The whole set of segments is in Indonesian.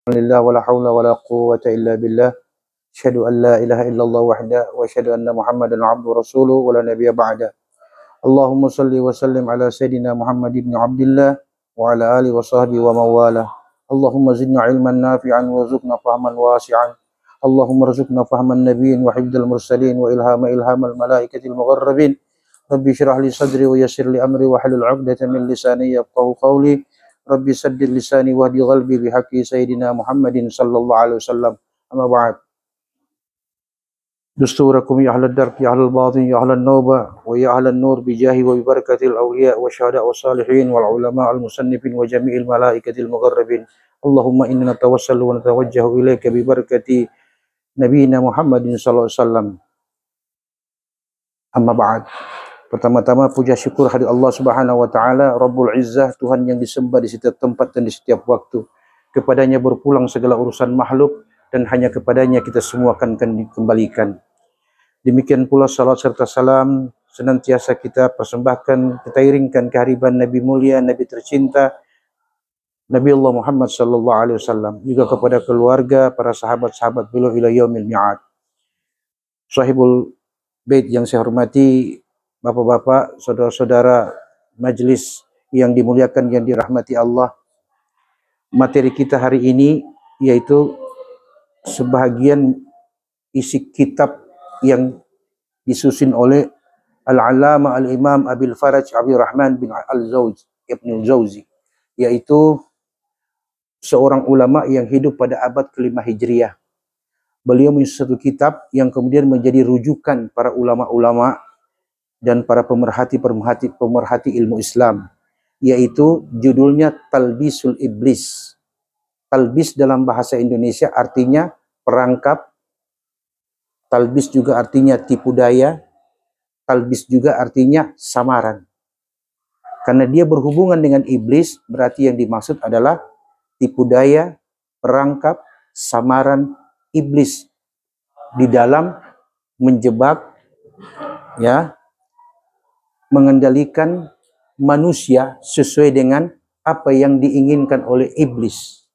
Alhamdulillah wala haula wala quwwata illa billah. Asyhadu an la ilaha illallah wahda wa asyhadu anna Muhammadan abduhu rasuluh wa la nabiyya ba'da. Allahumma salli wa sallim ala sayidina Muhammad ibn Abdullah wa ala alihi wa sahbihi wa mawalah. Allahumma zidna ilman nafi'an wa zukna fahman wasi'an. Allahumma rizukna fahman nabiyyin wa hifdzal mursalin wa ilhamal malaikatil mugharrabin. Rabbi syrah li sadri wa yassir li amri wa halul 'uqdatam min lisani yafqahu qawli. Rabbi saddid lisani wahdi qalbi bihaqqi sayyidina Muhammadin sallallahu alaihi wasallam. Amma ba'd. Dusturakum ya ahlad darb ya ahlal batin ya ahlan nawba wa ya ahlan nur bijahi wa bibarakatil awliya wa syuhada wa salihin wal ulama al musannifin wa jami'il malaikatil mugharrabin. Allahumma inna natawassalu wa natawajjahu ilaika bi barakati nabiyina Muhammadin sallallahu alaihi wasallam. Amma ba'd. Pertama-tama puja syukur hadirat Allah Subhanahu wa taala, Rabbul Izzah, Tuhan yang disembah di setiap tempat dan di setiap waktu. Kepadanya berpulang segala urusan makhluk dan hanya kepadanya kita semua akan dikembalikan. Demikian pula salat serta salam senantiasa kita persembahkan, kita iringkan kehadiran Nabi mulia, Nabi tercinta, Nabi Allah Muhammad sallallahu alaihi wasallam, juga kepada keluarga, para sahabat-sahabat beliau ila yaumil mi'ad. Sahibul Bait yang saya hormati, Bapak-bapak, saudara-saudara majelis yang dimuliakan, yang dirahmati Allah. Materi kita hari ini yaitu sebahagian isi kitab yang disusun oleh Al-Alama Al-Imam Abil Faraj Abdurrahman bin Ibnul Jauzi, yaitu seorang ulama yang hidup pada abad ke-5 Hijriah. Beliau menyusun satu kitab yang kemudian menjadi rujukan para ulama-ulama dan para pemerhati ilmu Islam, yaitu judulnya Talbisul Iblis. Talbis dalam bahasa Indonesia artinya perangkap, talbis juga artinya tipu daya, talbis juga artinya samaran. Karena dia berhubungan dengan iblis, berarti yang dimaksud adalah tipu daya, perangkap, samaran iblis di dalam menjebak, ya, mengendalikan manusia sesuai dengan apa yang diinginkan oleh iblis.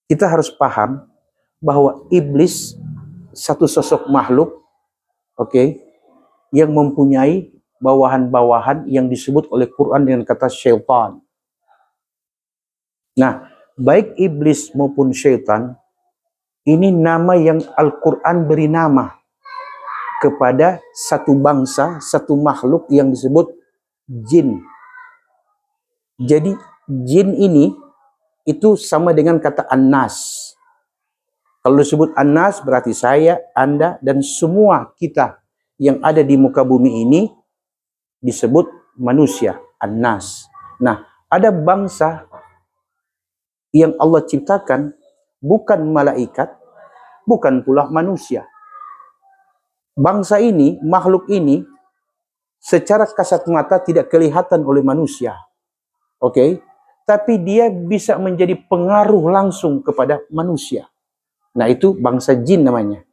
Kita harus paham bahwa iblis satu sosok makhluk, yang mempunyai bawahan-bawahan yang disebut oleh Quran dengan kata syaitan. Nah, baik iblis maupun syaitan, ini nama yang Al-Quran beri nama kepada satu bangsa, satu makhluk yang disebut jin. Jadi jin ini itu sama dengan kata An-Nas. Kalau disebut An-Nas berarti saya, Anda, dan semua kita yang ada di muka bumi ini disebut manusia, An-Nas. Nah, ada bangsa yang Allah ciptakan bukan malaikat, bukan pula manusia. Bangsa ini, makhluk ini, secara kasat mata tidak kelihatan oleh manusia. Tapi dia bisa menjadi pengaruh langsung kepada manusia. Nah, itu bangsa jin namanya.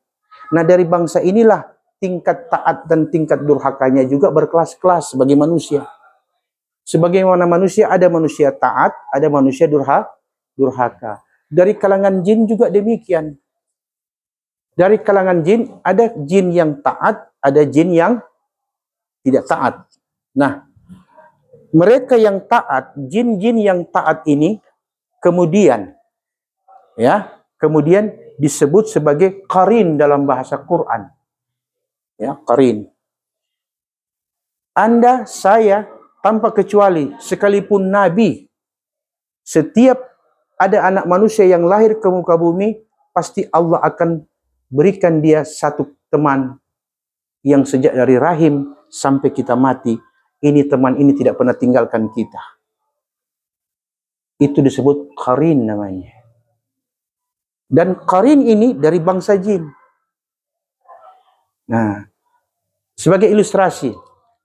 Nah, dari bangsa inilah tingkat taat dan tingkat durhakanya juga berkelas-kelas bagi manusia. Sebagaimana manusia, ada manusia taat, ada manusia durhaka. Dari kalangan jin juga demikian. Dari kalangan jin, ada jin yang taat, ada jin yang tidak taat. Nah, mereka yang taat, jin-jin yang taat ini kemudian disebut sebagai qarin dalam bahasa Quran. Ya, qarin. Anda, saya, tanpa kecuali, sekalipun nabi, setiap ada anak manusia yang lahir ke muka bumi, pasti Allah akan berikan dia satu teman yang sejak dari rahim sampai kita mati, ini teman ini tidak pernah tinggalkan kita. Itu disebut qarin namanya. Dan qarin ini dari bangsa jin. Nah, sebagai ilustrasi,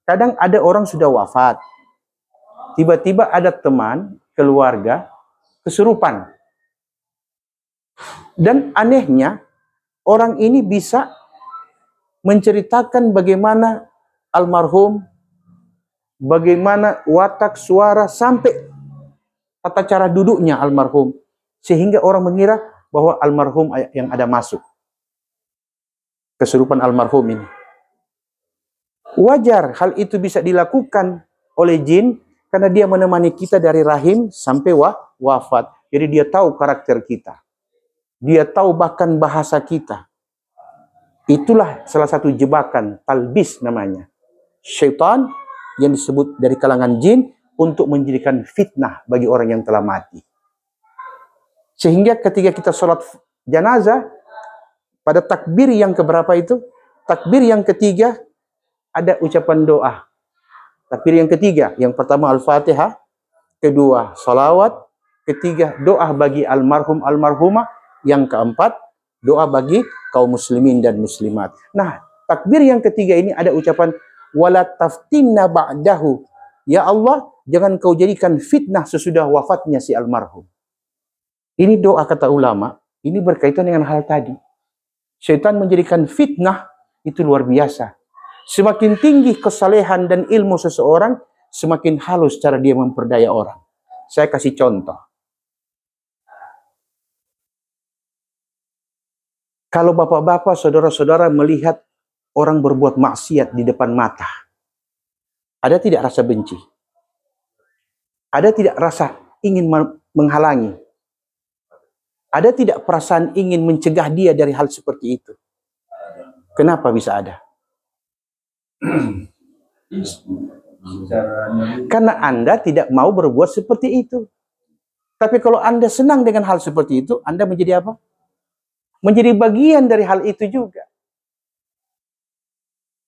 kadang ada orang sudah wafat, tiba-tiba ada teman, keluarga, kesurupan. Dan anehnya, orang ini bisa menceritakan bagaimana almarhum, bagaimana watak suara, sampai tata cara duduknya almarhum, sehingga orang mengira bahwa almarhum yang ada masuk. Kesurupan almarhum ini. Wajar hal itu bisa dilakukan oleh jin karena dia menemani kita dari rahim sampai wafat. Jadi dia tahu karakter kita. Dia tahu bahkan bahasa kita. Itulah salah satu jebakan, talbis namanya. Syaitan yang disebut dari kalangan jin untuk menjadikan fitnah bagi orang yang telah mati. Sehingga ketika kita sholat jenazah, pada takbir yang keberapa itu? Takbir yang ketiga, ada ucapan doa. Takbir yang ketiga, yang pertama Al-Fatihah, kedua salawat, ketiga doa bagi almarhum almarhumah, yang keempat doa bagi kaum muslimin dan muslimat. Nah, takbir yang ketiga ini ada ucapan wala taftinna ba'dahu. Ya Allah, jangan kau jadikan fitnah sesudah wafatnya si almarhum. Ini doa kata ulama, ini berkaitan dengan hal tadi. Syaitan menjadikan fitnah itu luar biasa. Semakin tinggi kesalehan dan ilmu seseorang, semakin halus cara dia memperdaya orang. Saya kasih contoh. Kalau bapak-bapak, saudara-saudara melihat orang berbuat maksiat di depan mata, ada tidak rasa benci? Ada tidak rasa ingin menghalangi? Ada tidak perasaan ingin mencegah dia dari hal seperti itu? Kenapa bisa ada? Karena Anda tidak mau berbuat seperti itu. Tapi kalau Anda senang dengan hal seperti itu, Anda menjadi apa? Menjadi bagian dari hal itu juga.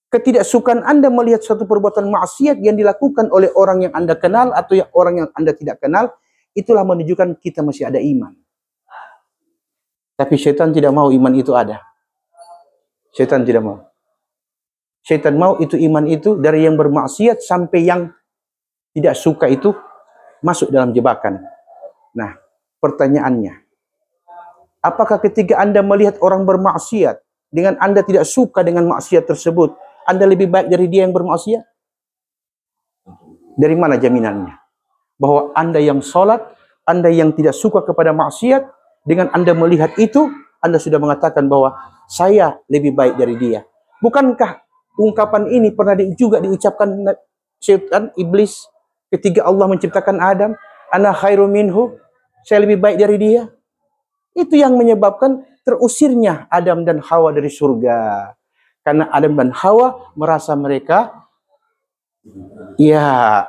Ketidaksukaan Anda melihat suatu perbuatan maksiat yang dilakukan oleh orang yang Anda kenal atau orang yang Anda tidak kenal, itulah menunjukkan kita masih ada iman. Tapi syaitan tidak mau iman itu ada. Syaitan tidak mau. Syaitan mau itu iman itu dari yang bermaksiat sampai yang tidak suka itu masuk dalam jebakan. Nah, pertanyaannya, apakah ketika Anda melihat orang bermaksiat dengan Anda tidak suka dengan maksiat tersebut, Anda lebih baik dari dia yang bermaksiat? Dari mana jaminannya? Bahwa Anda yang sholat, Anda yang tidak suka kepada maksiat, dengan Anda melihat itu, Anda sudah mengatakan bahwa saya lebih baik dari dia. Bukankah ungkapan ini pernah juga diucapkan syaitan, iblis, ketika Allah menciptakan Adam? Ana khairu minhu, saya lebih baik dari dia. Itu yang menyebabkan terusirnya Adam dan Hawa dari surga. Karena Adam dan Hawa merasa mereka ya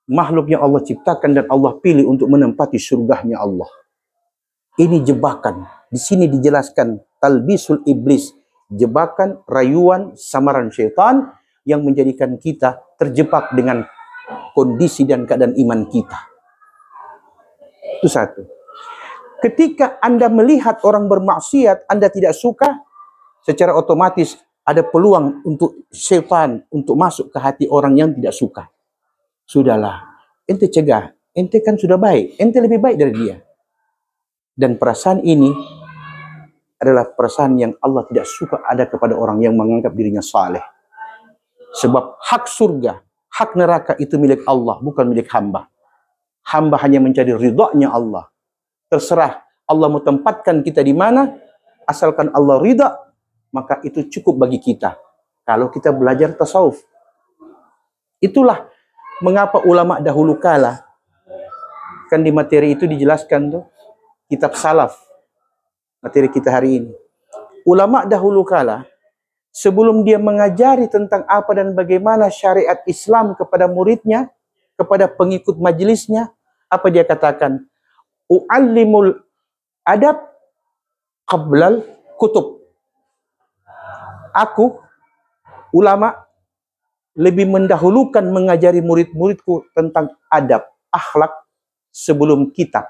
makhluk yang Allah ciptakan dan Allah pilih untuk menempati surganya Allah. Ini jebakan. Di sini dijelaskan talbisul iblis, jebakan, rayuan, samaran syaitan yang menjadikan kita terjebak dengan kondisi dan keadaan iman kita. Itu satu. Ketika Anda melihat orang bermaksiat, Anda tidak suka, secara otomatis ada peluang untuk syaitan untuk masuk ke hati orang yang tidak suka. Sudahlah, ente cegah, ente kan sudah baik, ente lebih baik dari dia. Dan perasaan ini adalah perasaan yang Allah tidak suka ada kepada orang yang menganggap dirinya saleh. Sebab hak surga, hak neraka itu milik Allah, bukan milik hamba. Hamba hanya mencari ridha-Nya Allah. Terserah Allah mau tempatkan kita di mana, asalkan Allah ridha, maka itu cukup bagi kita. Kalau kita belajar tasawuf. Itulah mengapa ulama dahulu kala, kan di materi itu dijelaskan tuh, kitab salaf, materi kita hari ini. Ulama dahulu kala, sebelum dia mengajari tentang apa dan bagaimana syariat Islam kepada muridnya, kepada pengikut majelisnya, apa dia katakan? U'allimul adab qablal kutub. Aku, ulama, lebih mendahulukan mengajari murid-muridku tentang adab, akhlak sebelum kitab.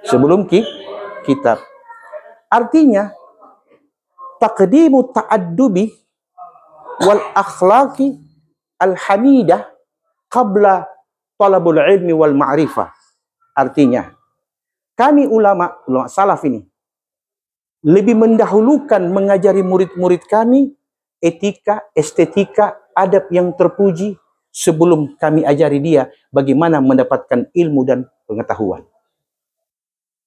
Sebelum kitab. Artinya, taqdimu ta'addubi wal akhlaqi al-hamidah qabla talabul ilmi wal ma'rifah. Artinya, kami ulama salaf ini lebih mendahulukan mengajari murid-murid kami etika, estetika, adab yang terpuji sebelum kami ajari dia bagaimana mendapatkan ilmu dan pengetahuan.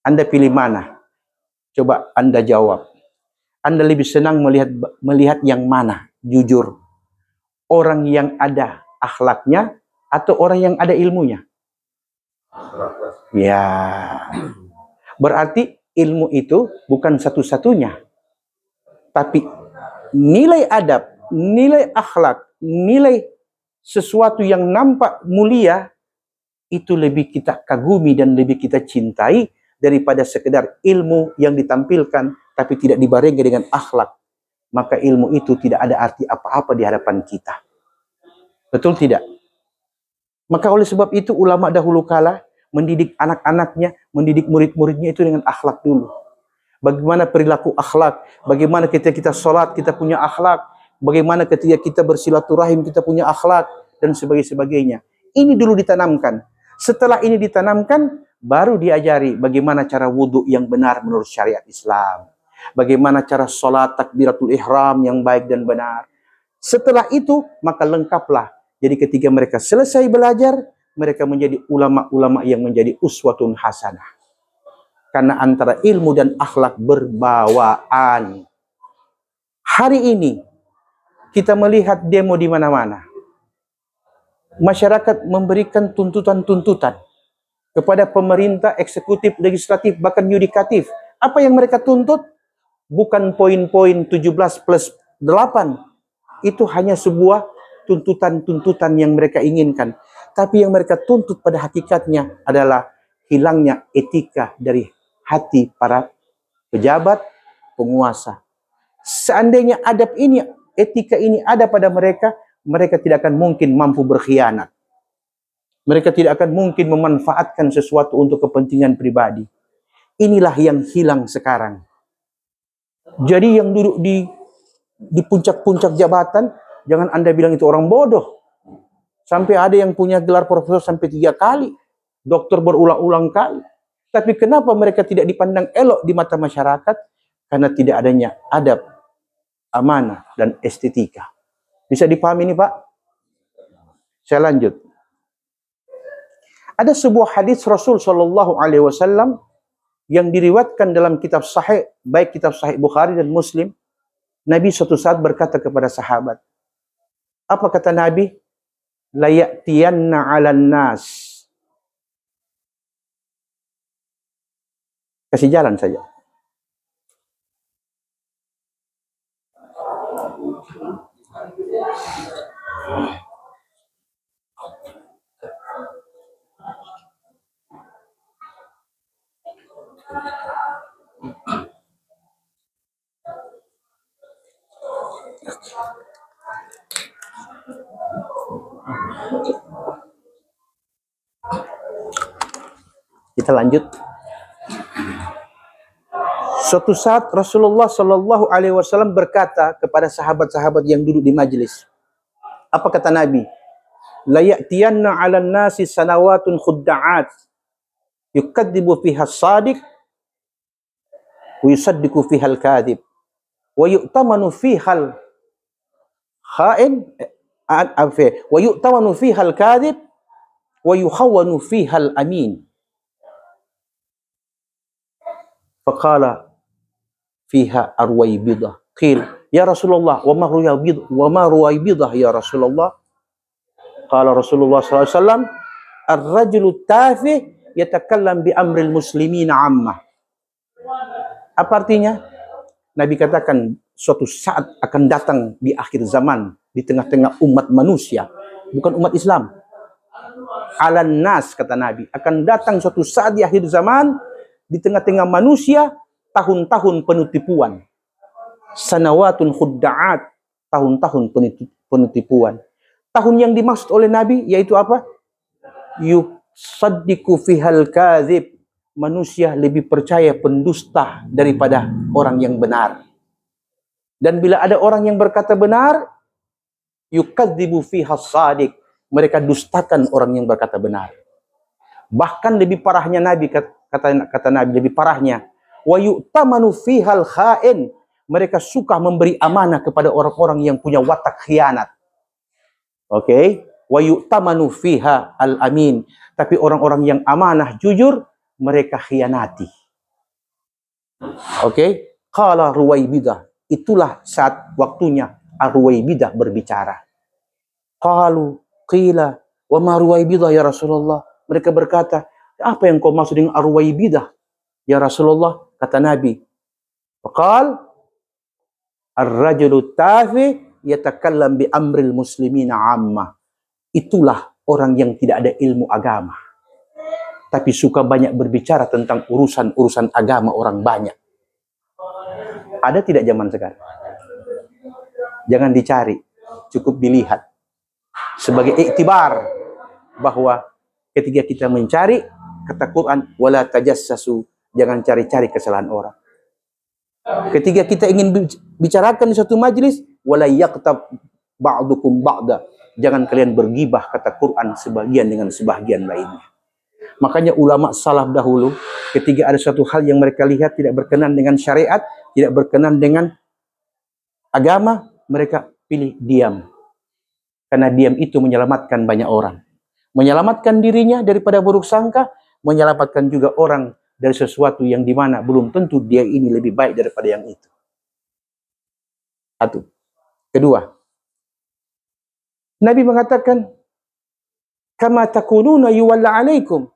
Anda pilih mana? Coba Anda jawab. Anda lebih senang melihat yang mana? Jujur. Orang yang ada akhlaknya atau orang yang ada ilmunya? Ya. Berarti ilmu itu bukan satu-satunya. Tapi nilai adab, nilai akhlak, nilai sesuatu yang nampak mulia, itu lebih kita kagumi dan lebih kita cintai daripada sekedar ilmu yang ditampilkan tapi tidak dibarengi dengan akhlak. Maka ilmu itu tidak ada arti apa-apa di hadapan kita. Betul tidak? Maka oleh sebab itu ulama dahulu kala mendidik anak-anaknya, mendidik murid-muridnya itu dengan akhlak dulu. Bagaimana perilaku akhlak, bagaimana ketika kita sholat kita punya akhlak, bagaimana ketika kita bersilaturahim kita punya akhlak, dan sebagainya. Ini dulu ditanamkan. Setelah ini ditanamkan, baru diajari bagaimana cara wudhu yang benar menurut syariat Islam. Bagaimana cara sholat takbiratul ihram yang baik dan benar. Setelah itu, maka lengkaplah. Jadi ketika mereka selesai belajar, mereka menjadi ulama-ulama yang menjadi uswatun hasanah. Karena antara ilmu dan akhlak berbawaan. Hari ini, kita melihat demo di mana-mana. Masyarakat memberikan tuntutan-tuntutan kepada pemerintah, eksekutif, legislatif, bahkan yudikatif. Apa yang mereka tuntut? Bukan poin-poin 17 plus 8. Itu hanya sebuah tuntutan-tuntutan yang mereka inginkan. Tapi yang mereka tuntut pada hakikatnya adalah hilangnya etika dari hati para pejabat, penguasa. Seandainya adab ini, etika ini ada pada mereka, mereka tidak akan mungkin mampu berkhianat. Mereka tidak akan mungkin memanfaatkan sesuatu untuk kepentingan pribadi. Inilah yang hilang sekarang. Jadi yang duduk di puncak-puncak jabatan, jangan Anda bilang itu orang bodoh. Sampai ada yang punya gelar profesor sampai 3 kali. Dokter berulang-ulang kali. Tapi kenapa mereka tidak dipandang elok di mata masyarakat? Karena tidak adanya adab, amanah, dan estetika. Bisa dipahami ini, Pak? Saya lanjut. Ada sebuah hadis Rasul Shallallahu Alaihi Wasallam yang diriwayatkan dalam kitab Sahih, baik kitab Sahih Bukhari dan Muslim. Nabi suatu saat berkata kepada sahabat, apa kata Nabi? La ya'tiyanna 'alan nas. Kasih jalan saja. Kita lanjut. Suatu saat Rasulullah Shallallahu Alaihi Wasallam berkata kepada sahabat-sahabat yang duduk di majelis. Apa kata Nabi? La ya'tiyanna 'alan nasi sanawatun khudda'at yukadzibu fiha as-sadiq wa yusaddiqu fiha al-kadhib wa yu'tamanu fiha al-kha'in wa yu'tamanu fiha al-kadhib wa yukhawwanu fiha al-amin. Faqala fiha arwaybidah. Qil ya Rasulullah wa ma ruwaybidah ya Rasulullah? Qala Rasulullah sallallahu alaihi wasallam ar-rajulu tafih yatakallam bi amril muslimin ammah. Apa artinya? Nabi katakan suatu saat akan datang di akhir zaman di tengah-tengah umat manusia, bukan umat Islam. Alan nas kata Nabi, akan datang suatu saat di akhir zaman di tengah-tengah manusia tahun-tahun penuh tipuan. Sanawatun khudda'at, tahun-tahun penuh tipuan. Tahun yang dimaksud oleh Nabi yaitu apa? Yusaddiqu fihal kadzib. Manusia lebih percaya pendusta daripada orang yang benar. Dan bila ada orang yang berkata benar, yukadzibu fihas sadiq. Mereka dustakan orang yang berkata benar. Bahkan lebih parahnya Nabi, kata Nabi, lebih parahnya. Wa yu'tamanu fihal kha'in. Mereka suka memberi amanah kepada orang-orang yang punya watak khianat. Oke? Wa yu'tamanu fiha al-amin. Tapi orang-orang yang amanah, jujur, mereka khianati. Oke, qala Ruwaibidah. Itulah saat waktunya Ruwaibidah berbicara. Qalu qila wa ma Ruwaibidah ya Rasulullah. Mereka berkata, apa yang kau maksud dengan Ruwaibidah ya Rasulullah? Kata Nabi, qal ar-rajulu tafi yatakallam bi amril muslimina amma. Itulah orang yang tidak ada ilmu agama, tapi suka banyak berbicara tentang urusan-urusan agama orang banyak. Ada tidak zaman sekarang? Jangan dicari, cukup dilihat sebagai iktibar bahwa ketika kita mencari, kata Quran, wala tajassasu, jangan cari-cari kesalahan orang. Ketika kita ingin bicarakan di suatu majlis, wala yaqtab ba'dukum ba'da, jangan kalian bergibah, kata Quran, sebagian dengan sebagian lainnya. Makanya ulama salaf dahulu, ketika ada suatu hal yang mereka lihat tidak berkenan dengan syariat, tidak berkenan dengan agama, mereka pilih diam. Karena diam itu menyelamatkan banyak orang. Menyelamatkan dirinya daripada buruk sangka, menyelamatkan juga orang dari sesuatu yang dimana belum tentu dia ini lebih baik daripada yang itu. Satu. Kedua, Nabi mengatakan, kama takununa yuwalla alaikum.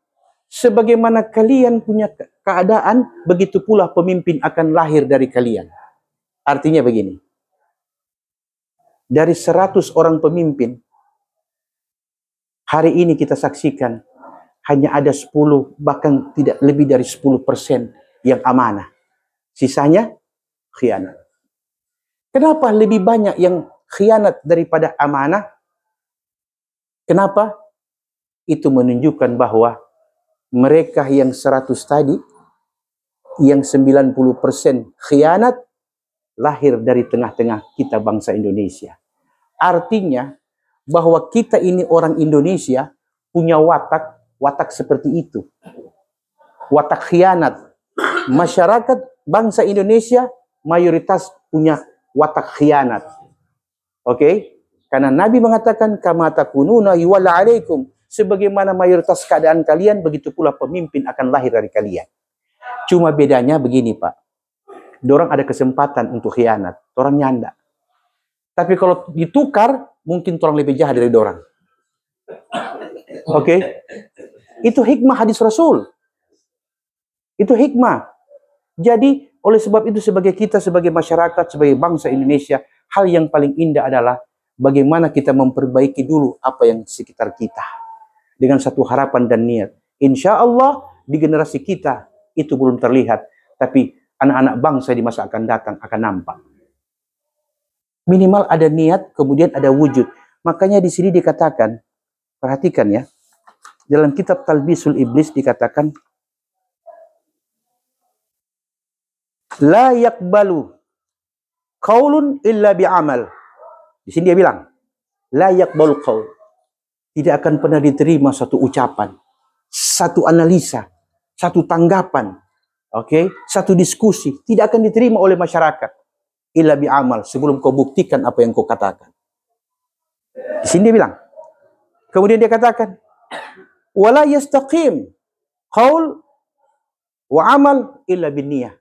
Sebagaimana kalian punya keadaan, begitu pula pemimpin akan lahir dari kalian. Artinya begini, dari 100 orang pemimpin, hari ini kita saksikan, hanya ada 10, bahkan tidak lebih dari 10% yang amanah. Sisanya khianat. Kenapa lebih banyak yang khianat daripada amanah? Kenapa? Itu menunjukkan bahwa mereka yang 100 tadi, yang 90% khianat, lahir dari tengah-tengah kita bangsa Indonesia. Artinya bahwa kita ini orang Indonesia punya watak seperti itu. Watak khianat. Masyarakat bangsa Indonesia mayoritas punya watak khianat. Oke? Karena Nabi mengatakan, kama takununa yuwalla alaikum. Sebagaimana mayoritas keadaan kalian, begitu pula pemimpin akan lahir dari kalian. Cuma bedanya begini, Pak. Dorang ada kesempatan untuk khianat, dorang nyanda. Tapi kalau ditukar, mungkin orang lebih jahat dari dorang. Oke? Itu hikmah hadis Rasul. Itu hikmah. Jadi, oleh sebab itu sebagai kita, sebagai masyarakat, sebagai bangsa Indonesia, hal yang paling indah adalah bagaimana kita memperbaiki dulu apa yang sekitar kita. Dengan satu harapan dan niat. Insya Allah di generasi kita itu belum terlihat. Tapi anak-anak bangsa di masa akan datang akan nampak. Minimal ada niat, kemudian ada wujud. Makanya di sini dikatakan, perhatikan ya. Dalam kitab Talbisul Iblis dikatakan, la yakbalu qaulun illa bi'amal. Di sini dia bilang, la yakbalu qaul. Tidak akan pernah diterima satu ucapan, satu analisa, satu tanggapan, satu diskusi, tidak akan diterima oleh masyarakat. Illa bi'amal, sebelum kau buktikan apa yang kau katakan. Di sini dia bilang. Kemudian dia katakan, wala yastaqim qaul wa amal illa binniyah.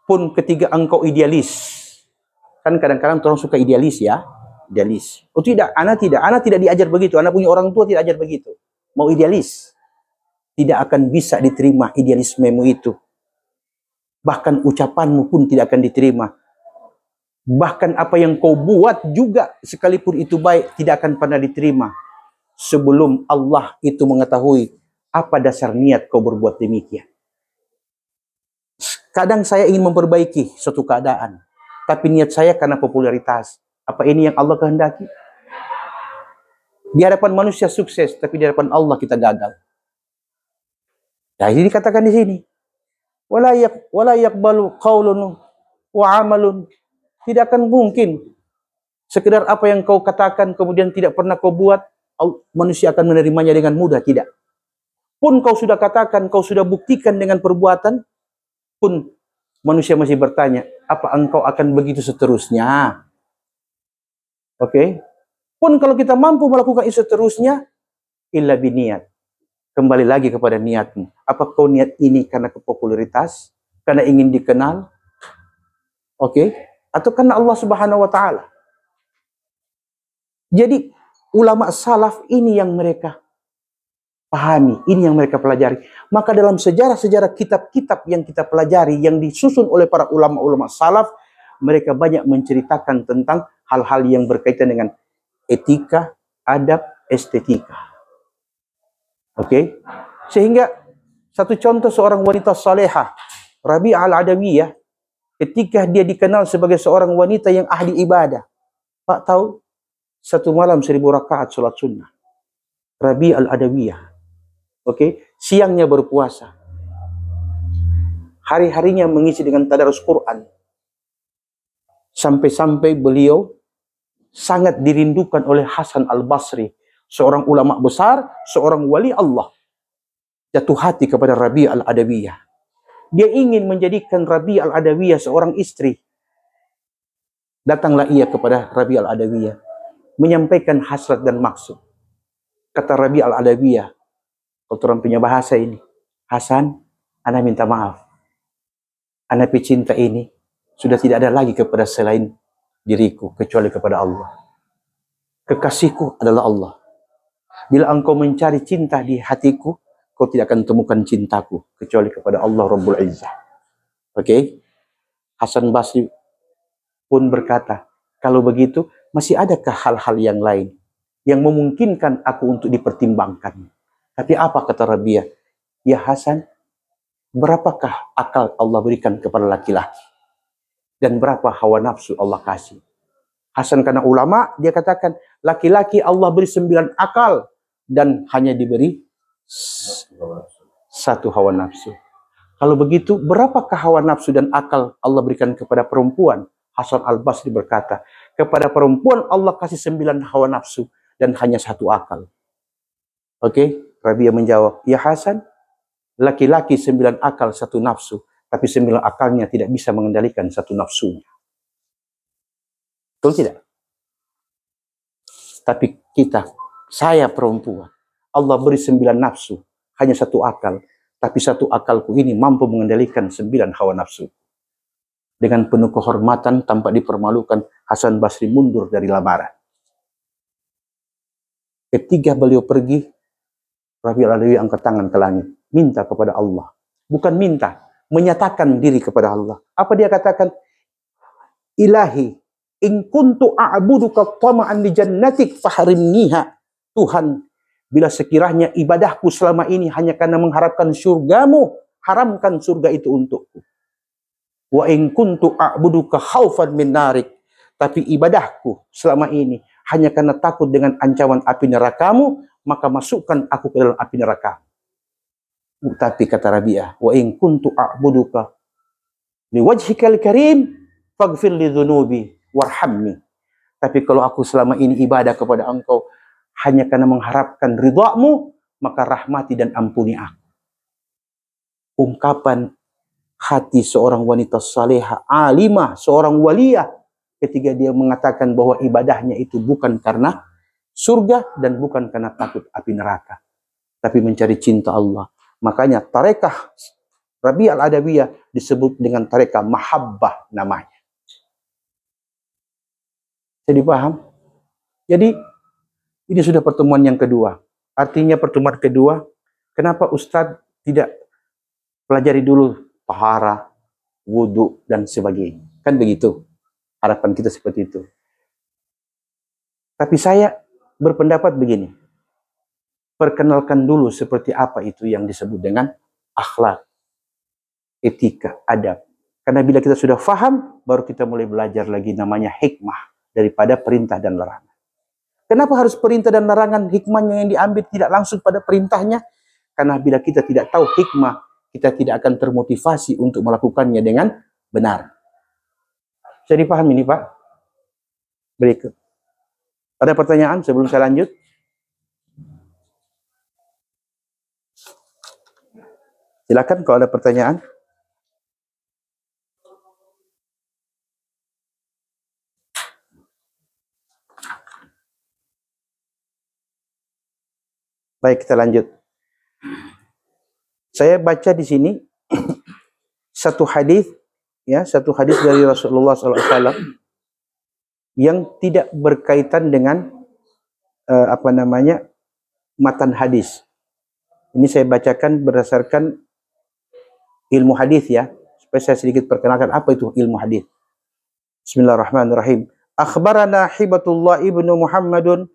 Pun ketika engkau idealis, kan kadang-kadang orang suka idealis ya. Idealis. Oh tidak, anak tidak diajar begitu. Anak punya orang tua tidak ajar begitu. Mau idealis, tidak akan bisa diterima idealismemu itu. Bahkan ucapanmu pun tidak akan diterima. Bahkan apa yang kau buat juga, sekalipun itu baik, tidak akan pernah diterima. Sebelum Allah itu mengetahui apa dasar niat kau berbuat demikian. Kadang saya ingin memperbaiki suatu keadaan, tapi niat saya karena popularitas. Apa ini yang Allah kehendaki? Di hadapan manusia sukses, tapi di hadapan Allah kita gagal. Nah, ini dikatakan di sini. Wala yaqbalu qaulun wa amalun. Tidak akan mungkin sekedar apa yang kau katakan kemudian tidak pernah kau buat, manusia akan menerimanya dengan mudah, tidak. Pun kau sudah katakan, kau sudah buktikan dengan perbuatan, pun manusia masih bertanya, apa engkau akan begitu seterusnya? Pun kalau kita mampu melakukan itu seterusnya, illa biniat. Kembali lagi kepada niatmu. Apa kau niat ini karena kepopularitas? Karena ingin dikenal, oke, atau karena Allah Subhanahu wa taala. Jadi ulama salaf ini yang mereka pahami, ini yang mereka pelajari. Maka dalam sejarah-sejarah kitab-kitab yang kita pelajari, yang disusun oleh para ulama-ulama salaf, mereka banyak menceritakan tentang hal-hal yang berkaitan dengan etika, adab, estetika. Oke? Sehingga satu contoh seorang wanita salehah, Rabi'ah al-Adawiyah, ketika dia dikenal sebagai seorang wanita yang ahli ibadah. Pak tahu, satu malam 1000 rakaat sholat sunnah. Rabi'ah al-Adawiyah. Oke? Siangnya berpuasa. Hari-harinya mengisi dengan tadarus Quran. Sampai-sampai beliau sangat dirindukan oleh Hasan al-Basri, seorang ulama besar, seorang wali Allah. Jatuh hati kepada Rabi'ah al-Adawiyah. Dia ingin menjadikan Rabi'ah al-Adawiyah seorang istri. Datanglah ia kepada Rabi'ah al-Adawiyah, menyampaikan hasrat dan maksud. Kata Rabi'ah al-Adawiyah, kalau orang punya bahasa ini, Hasan, ana minta maaf. Ana cinta ini sudah tidak ada lagi kepada selain diriku, kecuali kepada Allah. Kekasihku adalah Allah. Bila engkau mencari cinta di hatiku, kau tidak akan temukan cintaku kecuali kepada Allah Rabbul Izzah. Oke? Hasan Basri pun berkata, kalau begitu masih adakah hal-hal yang lain yang memungkinkan aku untuk dipertimbangkan? Tapi apa kata Rabi'ah? Ya Hasan, berapakah akal Allah berikan kepada laki-laki? Dan berapa hawa nafsu Allah kasih? Hasan karena ulama, dia katakan, laki-laki Allah beri 9 akal dan hanya diberi 1 hawa nafsu. Kalau begitu, berapakah hawa nafsu dan akal Allah berikan kepada perempuan? Hasan al-Basri berkata, kepada perempuan Allah kasih 9 hawa nafsu dan hanya 1 akal. Oke, Rabi'ah menjawab, ya Hasan, laki-laki 9 akal 1 nafsu, tapi 9 akalnya tidak bisa mengendalikan 1 nafsunya. Betul tidak? Tapi kita, saya perempuan, Allah beri 9 nafsu, hanya 1 akal. Tapi 1 akalku ini mampu mengendalikan 9 hawa nafsu. Dengan penuh kehormatan, tanpa dipermalukan, Hasan Basri mundur dari lamaran. Ketika beliau pergi, Rabi'ah al-Adawiyah angkat tangan ke langit, minta kepada Allah. Bukan minta, menyatakan diri kepada Allah. Apa dia katakan? Ilahi, in kuntu a'buduka tama'an li jannatik fahrimniha. Tuhan, bila sekiranya ibadahku selama ini hanya karena mengharapkan surgamu, haramkan surga itu untukku. Wa in kuntu a'buduka khaufan min narik. Tapi ibadahku selama ini hanya karena takut dengan ancaman api nerakamu, maka masukkan aku ke dalam api neraka. Tapi kata Rabi'ah, wa in kuntu a'buduka liwajhikal karim faghfir li dhunubi warhamni. Tapi kalau aku selama ini ibadah kepada engkau hanya karena mengharapkan ridhamu, maka rahmati dan ampuni aku. Ungkapan hati seorang wanita salehah, alimah, seorang waliyah, ketika dia mengatakan bahwa ibadahnya itu bukan karena surga dan bukan karena takut api neraka, tapi mencari cinta Allah. Makanya tarekah Rabi'ah al-Adawiyah disebut dengan tarekah mahabbah namanya. Jadi paham? Jadi ini sudah pertemuan yang kedua. Artinya pertemuan kedua, kenapa Ustadz tidak pelajari dulu tahara, wudhu, dan sebagainya. Kan begitu. Harapan kita seperti itu. Tapi saya berpendapat begini. Perkenalkan dulu seperti apa itu yang disebut dengan akhlak, etika, adab. Karena bila kita sudah faham, baru kita mulai belajar lagi namanya hikmah daripada perintah dan larangan. Kenapa harus perintah dan larangan? Hikmahnya yang diambil tidak langsung pada perintahnya. Karena bila kita tidak tahu hikmah, kita tidak akan termotivasi untuk melakukannya dengan benar. Jadi paham ini Pak? Berikut. Ada pertanyaan sebelum saya lanjut? Silakan kalau ada pertanyaan. Baik, kita lanjut. Saya baca di sini satu hadis, ya, satu hadis dari Rasulullah SAW yang tidak berkaitan dengan matan hadis. Ini saya bacakan berdasarkan ilmu hadis, ya, supaya saya sedikit perkenalkan apa itu ilmu hadis. Bismillahirrahmanirrahim. Akhbarana Hibatullah ibnu Muhammadun,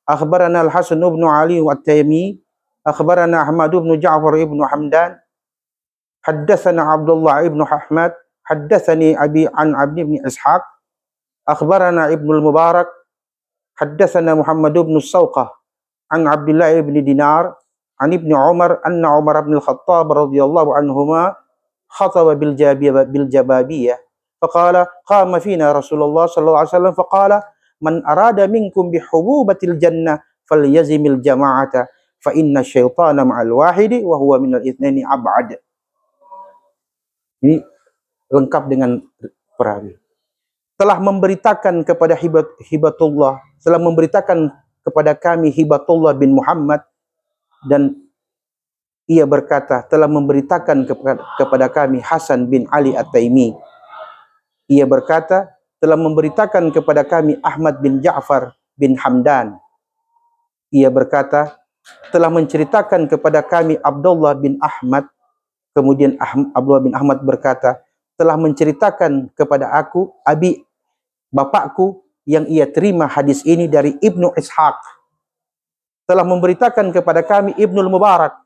akhbarana Al-Hasan ibnu Ali At-Taymi, akhbarana Ahmad ibnu Ja'far ibnu Hamdan, haddatsana Abdullah ibnu Ahmad, haddatsani Abi an Abdi ibn Ishaq, akhbarana Ibnu Al-Mubarak, haddatsana Muhammad ibn Sawqah an Abdullah ibn Dinar an Ibnu Umar anna Umar bin Al-Khattab radhiyallahu anhuma khataba bil jababiyah faqala qama fina Rasulullah sallallahu alaihi wasallam faqala man arada minkum bihububatil jannah falyazimil jama'ata fa inna syaitana ma'al wahidi wa huwa minal itsnaini ab'ad. Ini lengkap dengan perawi. Telah memberitakan kepada Hibatullah, telah memberitakan kepada kami Hibatullah bin Muhammad, dan ia berkata telah memberitakan kepada kami Hasan bin Ali At-Taimi. Ia berkata telah memberitakan kepada kami Ahmad bin Ja'far bin Hamdan. Ia berkata telah menceritakan kepada kami Abdullah bin Ahmad. Kemudian Abdullah bin Ahmad berkata telah menceritakan kepada aku bapakku yang ia terima hadis ini dari Ibnu Ishaq. Telah memberitakan kepada kami Ibnu Mubarak.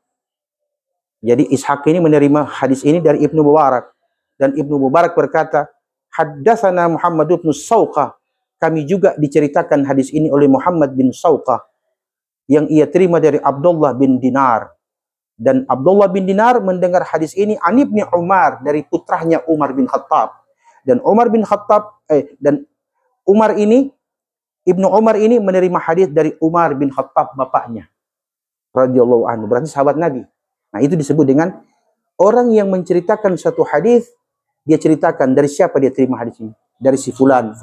Jadi Ishaq ini menerima hadis ini dari Ibnu Mubarak, dan Ibnu Mubarak berkata, haddatsana Muhammad bin Sawqah. Kami juga diceritakan hadis ini oleh Muhammad bin Sawqah yang ia terima dari Abdullah bin Dinar. Dan Abdullah bin Dinar mendengar hadis ini an Ibnu Umar, dari putranya Umar bin Khattab. Dan Ibnu Umar ini menerima hadis dari Umar bin Khattab, bapaknya, radhiyallahu anhu, berarti sahabat Nabi. Nah, itu disebut dengan orang yang menceritakan satu hadis, dia ceritakan dari siapa dia terima hadis ini, dari si fulan,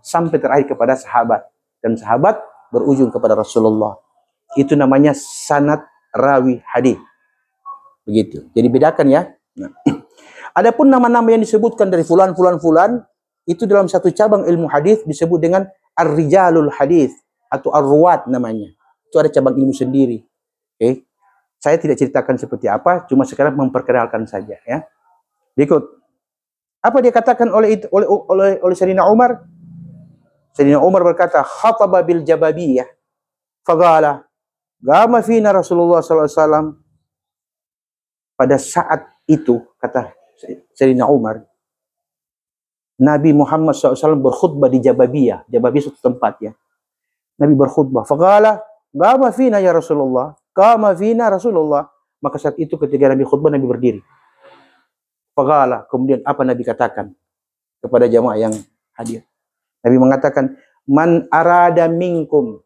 sampai terakhir kepada sahabat, dan sahabat berujung kepada Rasulullah. Itu namanya sanad rawi hadis. Begitu. Jadi bedakan, ya. Nah, adapun nama-nama yang disebutkan dari fulan, itu dalam satu cabang ilmu hadis disebut dengan ar-rijalul hadis atau ar-ruwat namanya. Itu ada cabang ilmu sendiri. Oke. Saya tidak ceritakan seperti apa, cuma sekarang memperkenalkan saja, ya. Berikut. Apa dia katakan oleh Sayyidina Umar? Sayyidina Umar berkata, khataba bil jababiyah. Faqala, qama fina Rasulullah sallallahu alaihi wasallam. Pada saat itu, kata Sayyidina Umar, Nabi Muhammad SAW berkhutbah di Jababiyah. Jababiyah suatu tempat, ya. Nabi berkhutbah. Faqala, qama fina ya Rasulullah. Qama fina Rasulullah. Maka saat itu ketika Nabi khutbah, Nabi berdiri. Faqala, kemudian apa Nabi katakan kepada jamaah yang hadir? Nabi mengatakan, man arada minkum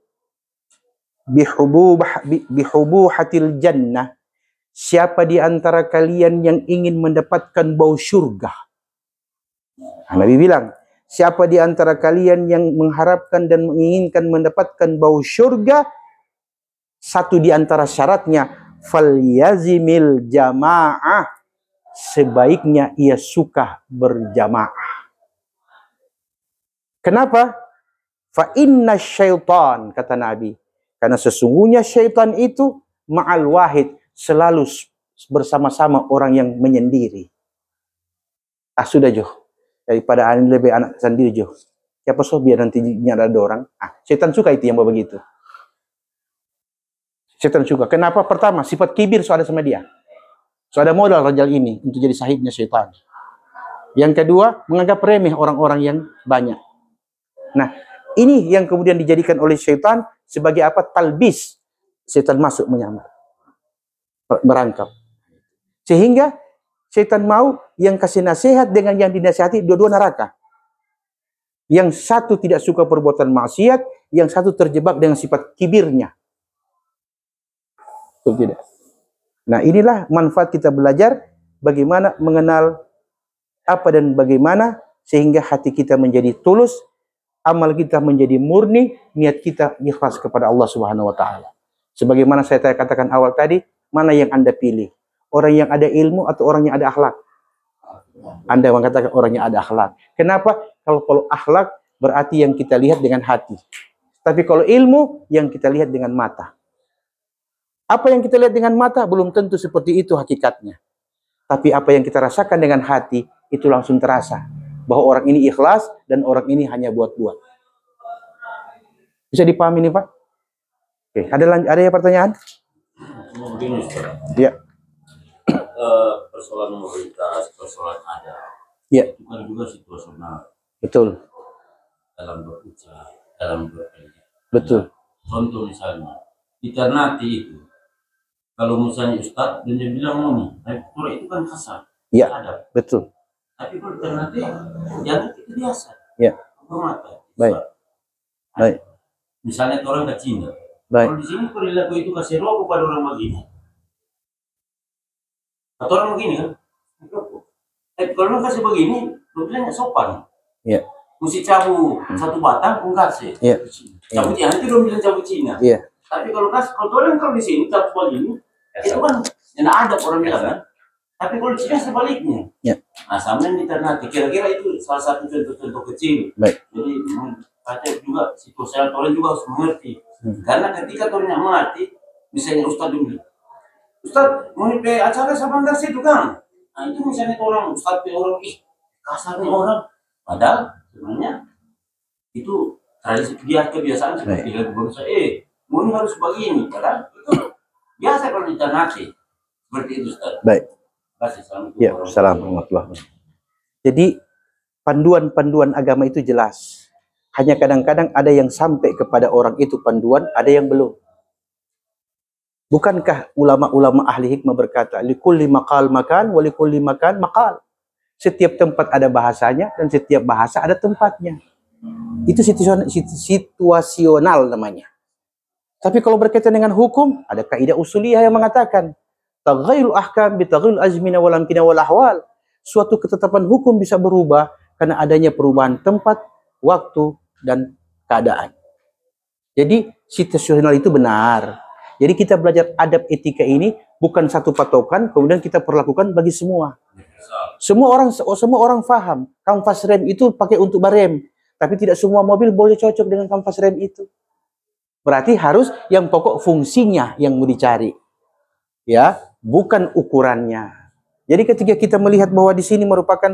bihubuhatil jannah. Siapa di antara kalian yang ingin mendapatkan bau surga? Nabi bilang, siapa di antara kalian yang mengharapkan dan menginginkan mendapatkan bau surga, satu di antara syaratnya, falyazimil jamaah, sebaiknya ia suka berjamaah. Kenapa? Fa inna syaitan, kata Nabi, karena sesungguhnya syaitan itu ma'al wahid, selalu bersama-sama orang yang menyendiri. Sudah Joh, daripada lebih anak sendiri Joh. Siapa biar nantinya ada orang. Syaitan suka itu yang begitu. Syaitan suka. Kenapa? Pertama, sifat kibir ada sama dia. Ada modal rajal ini untuk jadi sahibnya syaitan. Yang kedua, menganggap remeh orang-orang yang banyak. Nah, ini yang kemudian dijadikan oleh syaitan sebagai apa? Talbis. Syaitan masuk menyamar, merangkap. Sehingga syaitan mau yang kasih nasihat dengan yang dinasihati dua-dua neraka. Yang satu tidak suka perbuatan maksiat, yang satu terjebak dengan sifat kibirnya. Betul tidak? Nah, inilah manfaat kita belajar bagaimana mengenal apa dan bagaimana sehingga hati kita menjadi tulus, amal kita menjadi murni, niat kita ikhlas kepada Allah Subhanahu wa taala. Sebagaimana saya katakan awal tadi, mana yang Anda pilih? Orang yang ada ilmu atau orang yang ada akhlak? Anda mengatakan orangnya ada akhlak. Kenapa? Kalau akhlak berarti yang kita lihat dengan hati. Tapi kalau ilmu yang kita lihat dengan mata. Apa yang kita lihat dengan mata belum tentu seperti itu hakikatnya. Tapi apa yang kita rasakan dengan hati itu langsung terasa bahwa orang ini ikhlas dan orang ini hanya buat-buat. Bisa dipahami nih Pak? Oke, ada ya pertanyaan? Mungkin ya. Persoalan mobilitas, persoalan ada. Ya. Itu kan juga situasional. Betul. Dalam berusaha, dalam bekerja. Betul. Contoh misalnya, Ternate itu, kalau misalnya Ustadz dan dia bilang mau nih, tapi itu kan kasar. Iya. Betul. Tapi kalau Ternate, jangan itu biasa. Iya. Hormatan. Baik. Baik. Misalnya orang ke Cina. Baik. Kalau di sini perilaku itu kasih rokok pada orang begini. Atau orang begini kan? Kalau orang kasih begini, lu bilangnya sopan. Iya. Mesti cabu satu batang, pun kasih. Iya. Cabu Cina itu dong bilang cabu Cina. Iya. Tapi kalau orang kalau di sini cabu begini, itu kan yang ada orang bilang kan. Tapi kalau di sini sebaliknya. Iya. Nah, sama yang di Ternate, kira-kira itu salah satu contoh-contoh kecil. Baik. Jadi kata juga situasi orang juga harus mengerti. Karena ketika orang yang mengerti, misalnya Ustadz dulu, Ustadz mau nih acara sama Anda sih kan? Nah itu misalnya orang Ustadz orang kasarnya orang, padahal sebenarnya itu tradisi kebiasaan seperti lagu bangsa. Mau nih harus begini, padahal itu biasa kalau di Ternate seperti itu Ustadz. Baik. Ya, assalamualaikum warahmatullahi wabarakatuh. Jadi panduan-panduan agama itu jelas. Hanya kadang-kadang ada yang sampai kepada orang itu panduan, ada yang belum. Bukankah ulama-ulama ahli hikmah berkata, likulli maqal makan, wa likulli makan maqal. Setiap tempat ada bahasanya dan setiap bahasa ada tempatnya. Itu situasional namanya. Tapi kalau berkaitan dengan hukum, ada kaidah usuliyah yang mengatakan, taghayyurul ahkam bi taghayyuril azmina wal amkina wal ahwal. Suatu ketetapan hukum bisa berubah karena adanya perubahan tempat, waktu, dan keadaan. Jadi situasional itu benar. Jadi kita belajar adab etika ini bukan satu patokan kemudian kita perlakukan bagi semua. Semua orang faham kanvas rem itu pakai untuk barem, tapi tidak semua mobil boleh cocok dengan kanvas rem itu. Berarti harus yang pokok fungsinya yang mau dicari. Ya, bukan ukurannya. Jadi ketika kita melihat bahwa di sini merupakan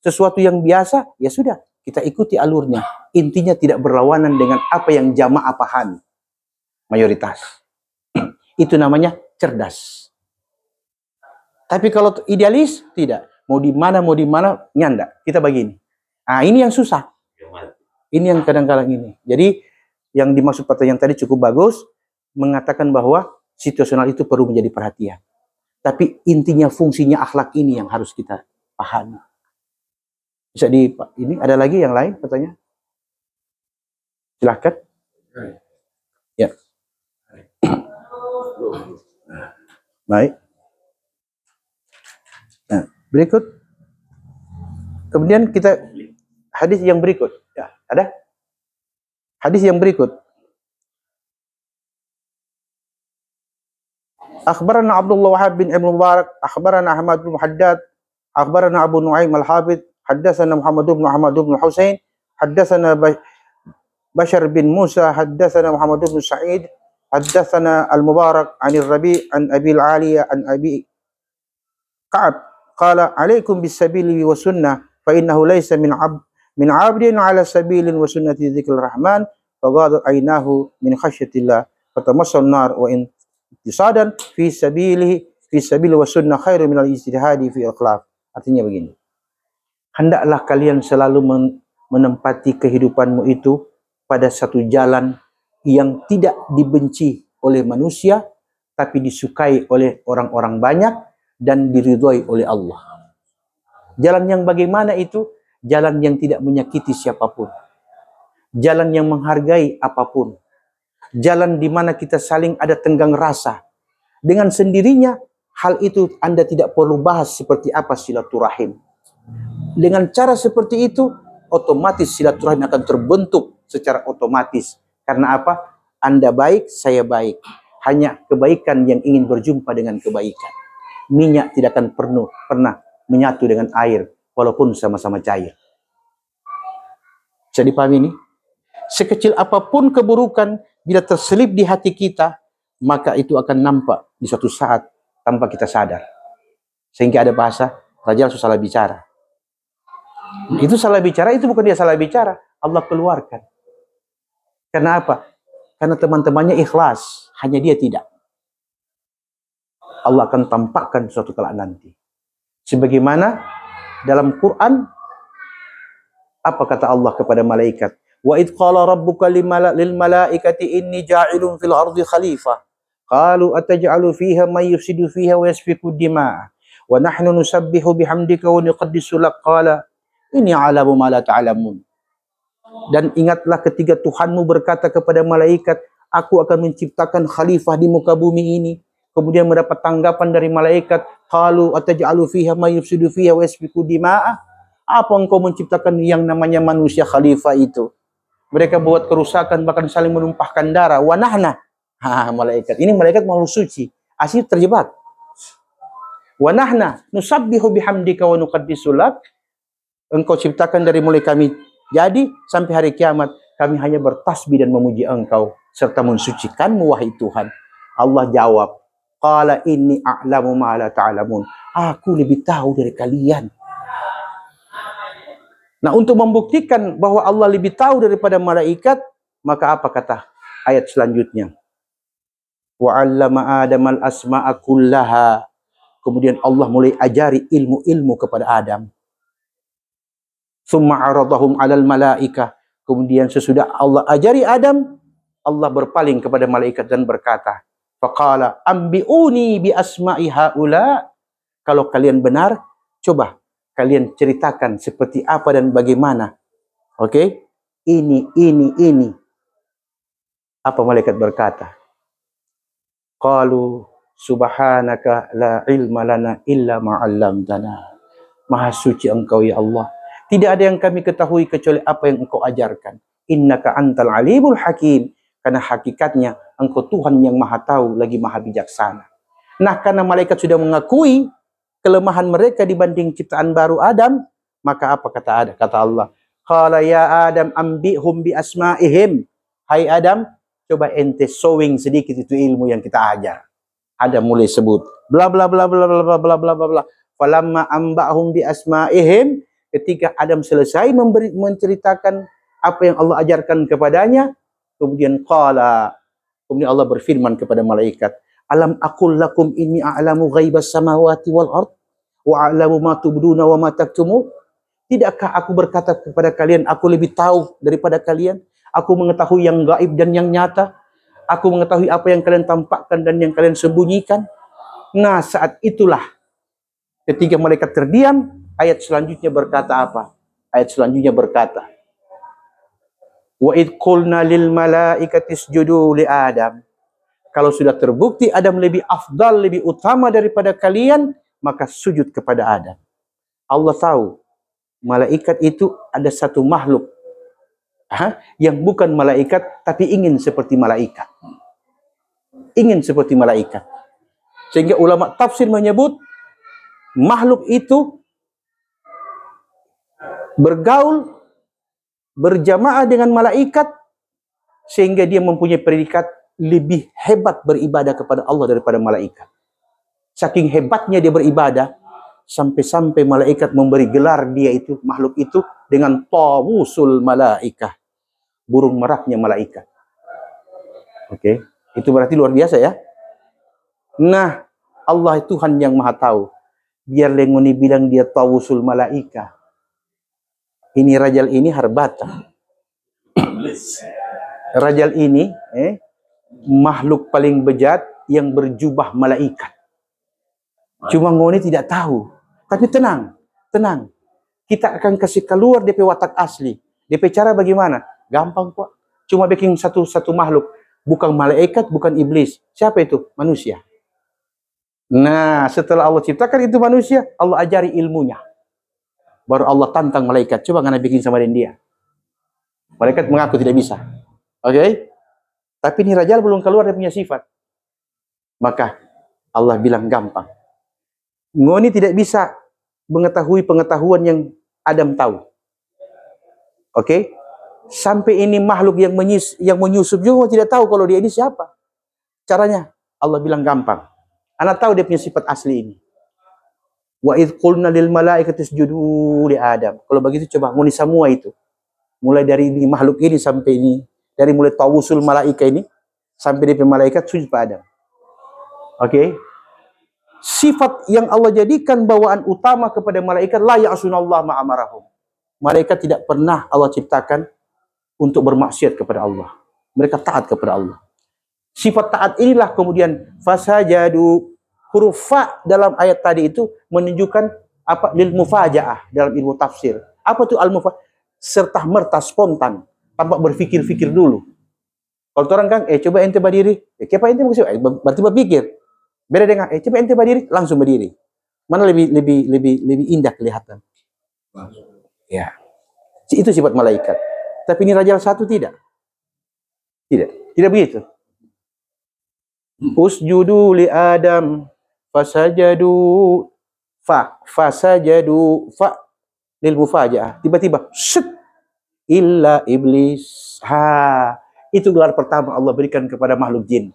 sesuatu yang biasa, ya sudah, kita ikuti alurnya. Intinya tidak berlawanan dengan apa yang jamaah pahami. Mayoritas. Itu namanya cerdas. Tapi kalau idealis, tidak. Mau di mana nyanda. Kita begini. Nah, ini yang susah. Ini yang kadang-kadang ini. Jadi, yang dimaksud pertanyaan tadi cukup bagus. Mengatakan bahwa situasional itu perlu menjadi perhatian. Tapi intinya fungsinya akhlak ini yang harus kita pahami. Bisa ini ada lagi yang lain pertanyaan? Silahkan. Ya. Baik. Nah, berikut. Kemudian kita hadis yang berikut. Ya, ada? Hadis yang berikut. Akhbarana Abdullah Wahab bin Ibn Mubarak, akhbarana Ahmad bin Haddad, akhbarana Abu Nuaim al-Habid, haddatsana Muhammad bin Husain, haddatsana Bashar bin Musa, haddatsana Muhammad bin Sa'id, haddatsana Al-Mubarak 'anil Rabi' an Abi al-Aliya an Abi Ka'ab qala 'alaikum bis-sabili wa sunnah fa innahu laysa min 'abdin 'ala sabilin wa sunnati dzikril rahman fa ghadat 'ainahu min khasyatillah fatamassal nar wa in tisadan fi sabili wa sunnah khairu minal ijtihadi fi al-khilaf. Artinya begini. Hendaklah kalian selalu menempati kehidupanmu itu pada satu jalan yang tidak dibenci oleh manusia tapi disukai oleh orang-orang banyak dan diridhoi oleh Allah. Jalan yang bagaimana itu? Jalan yang tidak menyakiti siapapun. Jalan yang menghargai apapun. Jalan di mana kita saling ada tenggang rasa. Dengan sendirinya, hal itu Anda tidak perlu bahas seperti apa silaturahim. Dengan cara seperti itu, otomatis silaturahim akan terbentuk secara otomatis. Karena apa? Anda baik, saya baik. Hanya kebaikan yang ingin berjumpa dengan kebaikan. Minyak tidak akan pernah menyatu dengan air walaupun sama-sama cair. Bisa dipahami ini? Sekecil apapun keburukan, bila terselip di hati kita, maka itu akan nampak di suatu saat tanpa kita sadar. Sehingga ada bahasa, Raja langsung salah bicara. Itu salah bicara, itu bukan dia salah bicara. Allah keluarkan. Karena apa? Karena teman-temannya ikhlas, hanya dia tidak. Allah akan tampakkan suatu kelak nanti. Sebagaimana dalam Quran, apa kata Allah kepada malaikat? Wa idh qala rabbuka lil malaikati inni ja'ilun fil ardi khalifah. Qalu ataj'alu fiha may yufsidu fiha wa yasfiku dima'a wa nahnu nusabbihu bihamdika wa nuqaddisu lak. Qala inni a'lamu ma la ta'lamun. Dan ingatlah ketika Tuhanmu berkata kepada malaikat, aku akan menciptakan khalifah di muka bumi ini. Kemudian mendapat tanggapan dari malaikat, qalu ataj'alu fiha may yufsidu fiha wa yasfiku dima'a. Apa engkau menciptakan yang namanya manusia khalifah itu? Mereka buat kerusakan, bahkan saling menumpahkan darah. Wanahna. Malaikat. Ini malaikat makhluk suci. Asli terjebak. Wanahna nusabbihu bihamdika wa nuqaddisu lak. Engkau ciptakan dari mulai kami jadi sampai hari kiamat, kami hanya bertasbih dan memuji engkau serta mensucikanmu wahai Tuhan. Allah jawab, qala inni a'lamu ma la ta'lamun. Aku lebih tahu dari kalian. Nah, untuk membuktikan bahwa Allah lebih tahu daripada malaikat, maka apa kata ayat selanjutnya? Wa 'allama Adamal asma'a kullaha. Kemudian Allah mulai ajari ilmu-ilmu kepada Adam. Tsumma 'aradahum 'alal malaikah. Kemudian sesudah Allah ajari Adam, Allah berpaling kepada malaikat dan berkata, faqala ambi'uni bi asma'i haula. Kalau kalian benar, coba kalian ceritakan seperti apa dan bagaimana. Oke? Ini. Apa malaikat berkata? Qalu subhanaka la ilma lana illa ma 'allamtana. Maha suci engkau ya Allah. Tidak ada yang kami ketahui kecuali apa yang engkau ajarkan. Innaka antal alimul hakim. Karena hakikatnya engkau Tuhan yang maha tahu lagi maha bijaksana. Nah, karena malaikat sudah mengakui kelemahan mereka dibanding ciptaan baru Adam, maka apa kata Allah? Qala ya Adam ambihum bi asma'ihim. Hai Adam, coba ente sowing sedikit itu ilmu yang kita ajar. Adam mulai sebut bla bla bla bla bla bla bla bla bla. Falamma ambahum bi asma'ihim, ketika Adam selesai menceritakan apa yang Allah ajarkan kepadanya, kemudian Allah berfirman kepada malaikat, alam aqul lakum inni a'lamu ghaibas samawati wal ard wa a'lamu ma tubduna wa ma taktumun. Tidakkah aku berkata kepada kalian, aku lebih tahu daripada kalian? Aku mengetahui yang gaib dan yang nyata. Aku mengetahui apa yang kalian tampakkan dan yang kalian sembunyikan. Nah, saat itulah ketika malaikat terdiam, ayat selanjutnya berkata apa? Ayat selanjutnya berkata, wa id qulna lil malaikati isjudu li Adam. Kalau sudah terbukti Adam lebih afdal, lebih utama daripada kalian, maka sujud kepada Adam. Allah tahu malaikat itu ada satu makhluk yang bukan malaikat tapi ingin seperti malaikat. Ingin seperti malaikat. Sehingga ulama tafsir menyebut makhluk itu bergaul berjamaah dengan malaikat sehingga dia mempunyai predikat lebih hebat beribadah kepada Allah daripada malaikat. Saking hebatnya dia beribadah, sampai-sampai malaikat memberi gelar dia itu, makhluk itu, dengan tawusul malaikah, burung meraknya malaikat. Oke, itu berarti luar biasa ya. Nah, Allah Tuhan yang maha tahu. Biar Lengoni bilang dia tawusul malaikah. Ini rajal ini harbata. Rajal ini makhluk paling bejat yang berjubah malaikat. Cuma Ngoni tidak tahu. Tapi tenang. Kita akan kasih keluar DP watak asli. DP cara bagaimana? Gampang kok. Cuma bikin satu makhluk. Bukan malaikat, bukan iblis. Siapa itu? Manusia. Nah, setelah Allah ciptakan itu manusia, Allah ajari ilmunya. Baru Allah tantang malaikat. Coba ngana bikin sama dia. Malaikat mengaku tidak bisa. Oke? Tapi ini rajal belum keluar dia punya sifat. Maka Allah bilang gampang. Ngoni tidak bisa mengetahui pengetahuan yang Adam tahu. Oke? Sampai ini makhluk yang menyusup juga tidak tahu kalau dia ini siapa. Caranya Allah bilang gampang. Anak tahu dia punya sifat asli ini. Wa idh qulna lil malaikati isjudu li Adam. Kalau begitu coba muni semua itu. Mulai dari ini makhluk ini sampai ini, dari mulai tawusul malaika ini sampai di malaikat sujud pada Adam. Oke. Sifat yang Allah jadikan bawaan utama kepada malaikat, la ya'sunallah ma amarahum. Malaikat tidak pernah Allah ciptakan untuk bermaksiat kepada Allah. Mereka taat kepada Allah. Sifat taat inilah kemudian fasajadu. Huruf fa dalam ayat tadi itu menunjukkan apa? Lil mufajaah dalam ilmu tafsir. Apa itu al mufajaah? Serta merta spontan, tanpa berpikir-pikir dulu. Kalau orang kan, coba ente berdiri. Kenapa ente maksudnya? Berarti berpikir. Beda dengan, coba ente berdiri, langsung berdiri. Mana lebih indah kelihatan? Ya, itu sifat malaikat. Tapi ini Rajal 1 tidak. Tidak begitu. Usjudu li Adam fasajadu fa lil mufajaah. Tiba-tiba illa iblis. Itu gelar pertama Allah berikan kepada makhluk jin.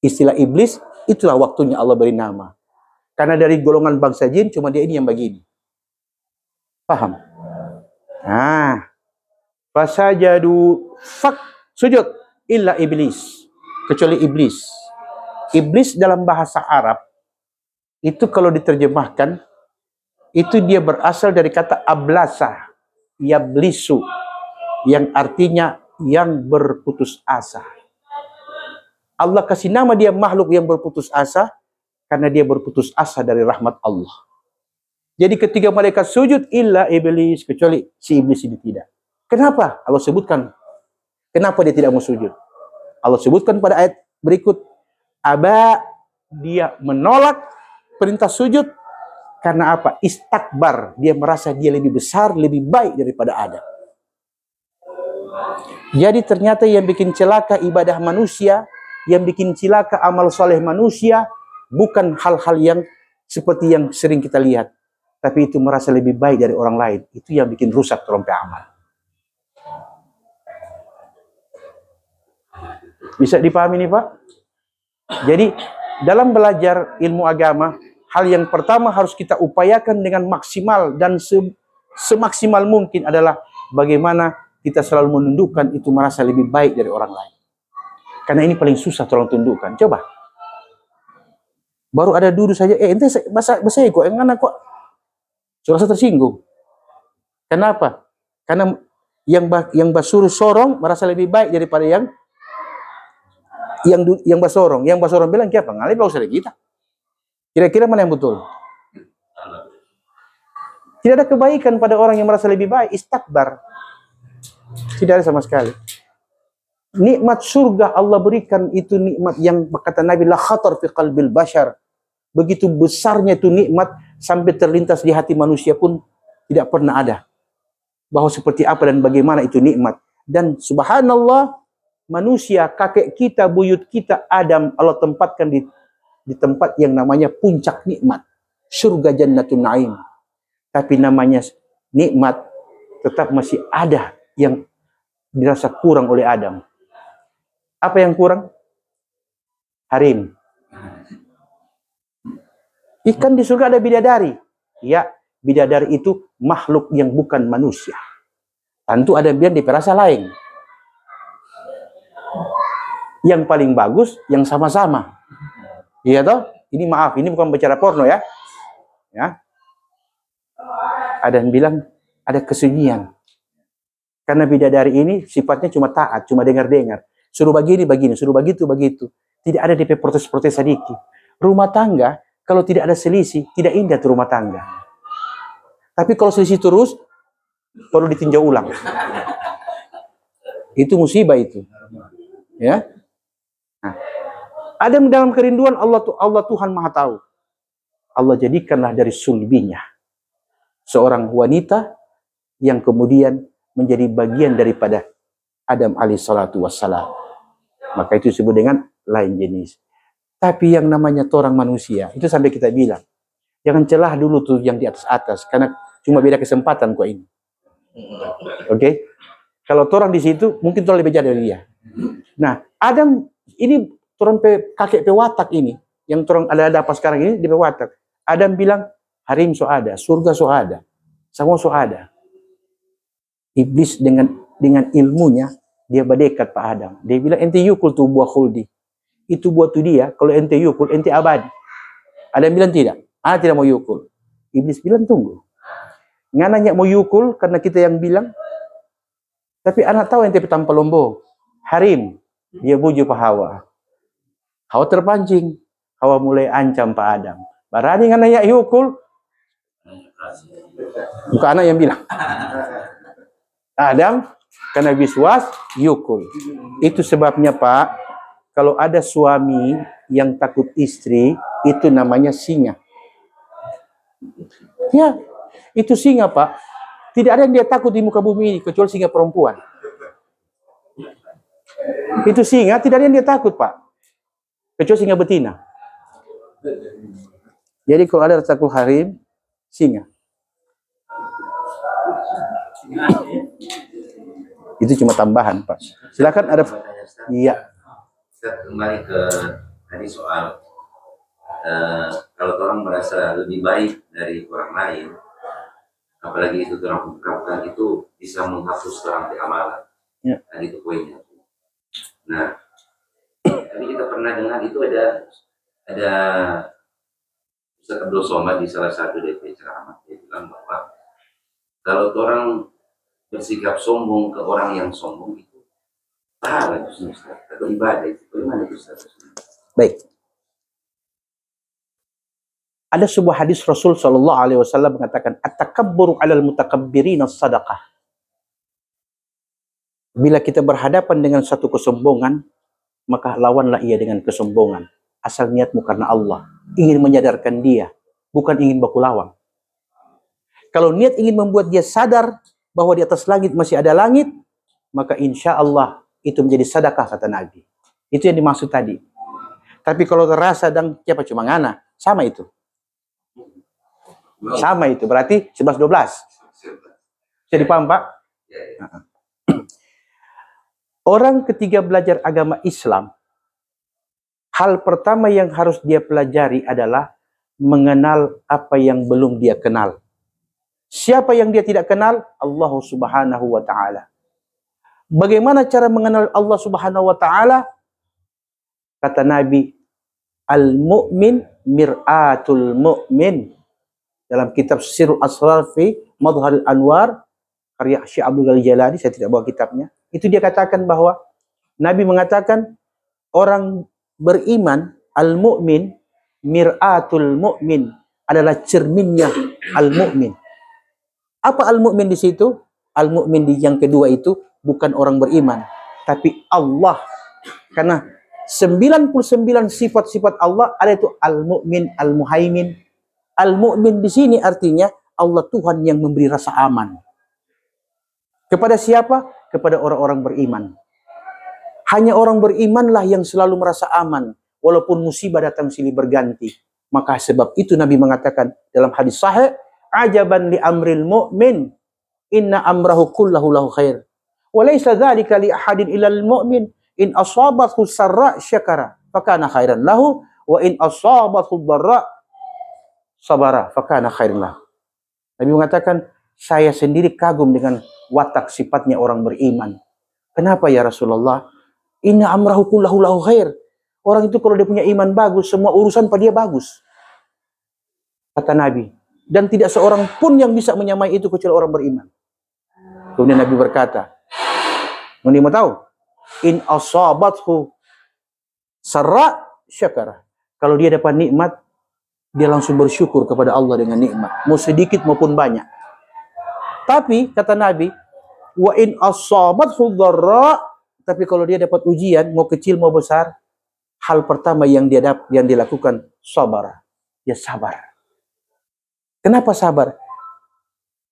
Istilah iblis itulah waktunya Allah beri nama. Karena dari golongan bangsa jin cuma dia ini yang begini. Paham? Fasajadu sujud illa iblis, kecuali iblis. Iblis dalam bahasa Arab itu kalau diterjemahkan itu dia berasal dari kata ablasa, yablisu, yang artinya yang berputus asa. Allah kasih nama dia makhluk yang berputus asa karena dia berputus asa dari rahmat Allah. Jadi ketika malaikat sujud illa iblis, kecuali si iblis ini tidak. Kenapa? Allah sebutkan. Kenapa dia tidak mau sujud? Allah sebutkan pada ayat berikut. Aba, dia menolak perintah sujud. Karena apa? Istakbar. Dia merasa dia lebih besar, lebih baik daripada Adam. Jadi ternyata yang bikin celaka ibadah manusia, yang bikin celaka amal soleh manusia, bukan hal-hal yang seperti yang sering kita lihat. Tapi itu merasa lebih baik dari orang lain. Itu yang bikin rusak terompe amal. Bisa dipahami nih Pak? Jadi dalam belajar ilmu agama, hal yang pertama harus kita upayakan dengan maksimal dan semaksimal mungkin adalah bagaimana kita selalu menundukkan itu merasa lebih baik dari orang lain. Karena ini paling susah tolong tundukkan. Coba. Baru ada duduk saja, ente bahasa kok, kok rasa tersinggung. Kenapa? Karena yang basuruh sorong merasa lebih baik daripada yang basorong. Yang basorong bilang, "Kiapa ngalih bagus dari kita." Kira-kira mana yang betul? Tidak ada kebaikan pada orang yang merasa lebih baik, istakbar. Tidak ada sama sekali. Nikmat surga Allah berikan itu nikmat yang kata Nabi la khatar fi qalbil bashar. Begitu besarnya itu nikmat sampai terlintas di hati manusia pun tidak pernah ada. Bahwa seperti apa dan bagaimana itu nikmat. Dan subhanallah, manusia, kakek kita, buyut kita, Adam, Allah tempatkan di tempat yang namanya puncak nikmat. Surga Jannatun Naim. Tapi namanya nikmat tetap masih ada yang dirasa kurang oleh Adam. Apa yang kurang? Harim. Ikan di surga ada bidadari. Ya, bidadari itu makhluk yang bukan manusia. Tentu ada biar diperasa lain. Yang paling bagus, yang sama-sama. Iya toh? Ini maaf, ini bukan bicara porno ya. Ya. Ada yang bilang ada kesunyian. Karena bidadari ini sifatnya cuma taat, cuma dengar-dengar. Suruh begini, suruh begitu. Tidak ada DP protes-protes sedikit. Rumah tangga, kalau tidak ada selisih, tidak indah tuh rumah tangga. Tapi kalau selisih terus, perlu ditinjau ulang. Itu musibah itu. Ya. Nah, ada dalam kerinduan Allah Tuhan Maha Tahu. Allah jadikanlah dari sulbinya seorang wanita yang kemudian menjadi bagian daripada Adam alaihissalatu wassalam. Maka itu disebut dengan lain jenis. Tapi yang namanya orang manusia, itu sampai kita bilang, Jangan celah dulu tuh yang di atas-atas, karena cuma beda kesempatan kok ini. Oke? Kalau orang di situ, mungkin orang lebih jauh dari dia. Nah, Adam ini orang kakek pewatak ini, yang orang ada apa sekarang ini di pewatak. Adam bilang, harim so ada, surga so ada, semua so ada. Iblis dengan ilmunya dia berdekat Pak Adam. Dia bilang ente yukul tuh buah khuldi. Itu buah tuh dia, kalau ente yukul ente abadi. Adam bilang tidak. Tidak mau yukul. Iblis bilang tunggu. Ngananya mau yukul karena kita yang bilang. Tapi anak tahu ente tanpa lombo. Harim. Dia bujuk Pak Hawa. Hawa terpancing. Hawa mulai ancam Pak Adam. Barani ngananya yukul. Bukan anak yang bilang. Adam karena biswas yukul. Itu sebabnya Pak, kalau ada suami yang takut istri, itu namanya singa. Ya, itu singa Pak. Tidak ada yang dia takut di muka bumi ini kecuali singa perempuan. Itu singa, tidak ada yang dia takut Pak, kecuali singa betina. Jadi kalau ada takut harim, singa. Itu cuma tambahan Pak. Silakan ada. Iya. Kita kembali ke tadi soal kalau orang merasa lebih baik dari orang lain, apalagi itu orang ungkapkan itu bisa menghapus orang amalan. Ya. Dan itu poinnya. Nah, tadi kita pernah dengar itu ada Ustaz Abdul Somad di salah satu DP ceramah dia bilang bahwa kalau orang bersikap sombong ke orang yang sombong itu pahala itu Ustaz, atau ibadah itu. Bagaimana itu Ustaz? Baik. Ada sebuah hadis Rasul Shallallahu Alaihi Wasallam mengatakan, "At-takabburu 'alal mutakabbirin as-sadaqah." Bila kita berhadapan dengan satu kesombongan, maka lawanlah ia dengan kesombongan. Asal niatmu karena Allah, ingin menyadarkan dia, bukan ingin baku lawang. Kalau niat ingin membuat dia sadar bahwa di atas langit masih ada langit, maka insya Allah itu menjadi sedekah kata Nabi. Itu yang dimaksud tadi. Tapi kalau terasa dan siapa cuma ngana, sama itu. Sama itu, berarti 11-12. Jadi paham Pak? Orang ketika belajar agama Islam, hal pertama yang harus dia pelajari adalah mengenal apa yang belum dia kenal. Siapa yang dia tidak kenal? Allah Subhanahu wa Ta'ala. Bagaimana cara mengenal Allah Subhanahu wa Ta'ala? Kata Nabi, al-mu'min mir'atul mu'min. Dalam kitab Sirul Asrar fi Madharil Anwar, karya Syekh Abdul Ghani Jalani, saya tidak bawa kitabnya. Itu dia katakan bahwa Nabi mengatakan orang beriman, al-mu'min mir'atul mu'min, adalah cerminnya al-mu'min. Apa al-mu'min di situ? Al-mu'min di yang kedua itu bukan orang beriman, tapi Allah. Karena 99 sifat-sifat Allah ada itu al-mu'min, al-muhaimin. Al-mu'min di sini artinya Allah Tuhan yang memberi rasa aman. Kepada siapa? Kepada orang-orang beriman. Hanya orang berimanlah yang selalu merasa aman walaupun musibah datang silih berganti. Maka sebab itu Nabi mengatakan dalam hadis sahih, ajaban li amril mu'min, inna amrahu kullahu lahu khair. Wa laysa dzalika li ahadin illal mu'min, in asabathu sarra syakara fakana khairan lahu wa in asabathu dharra sabara fakana khairan lahu. Nabi mengatakan, saya sendiri kagum dengan watak sifatnya orang beriman. Kenapa ya Rasulullah? Inna amrahu kullahu lahu khair. Orang itu kalau dia punya iman bagus, semua urusan pada dia bagus. Kata Nabi. Dan tidak seorang pun yang bisa menyamai itu kecuali orang beriman. Kemudian Nabi berkata, mau tahu? In asabathu sarra syakara. Kalau dia dapat nikmat, dia langsung bersyukur kepada Allah dengan nikmat. Mau sedikit maupun banyak. Tapi, kata Nabi, wa in asabathu dharra, tapi kalau dia dapat ujian, mau kecil mau besar, hal pertama yang dia lakukan, sabar. Dia sabar. Kenapa sabar?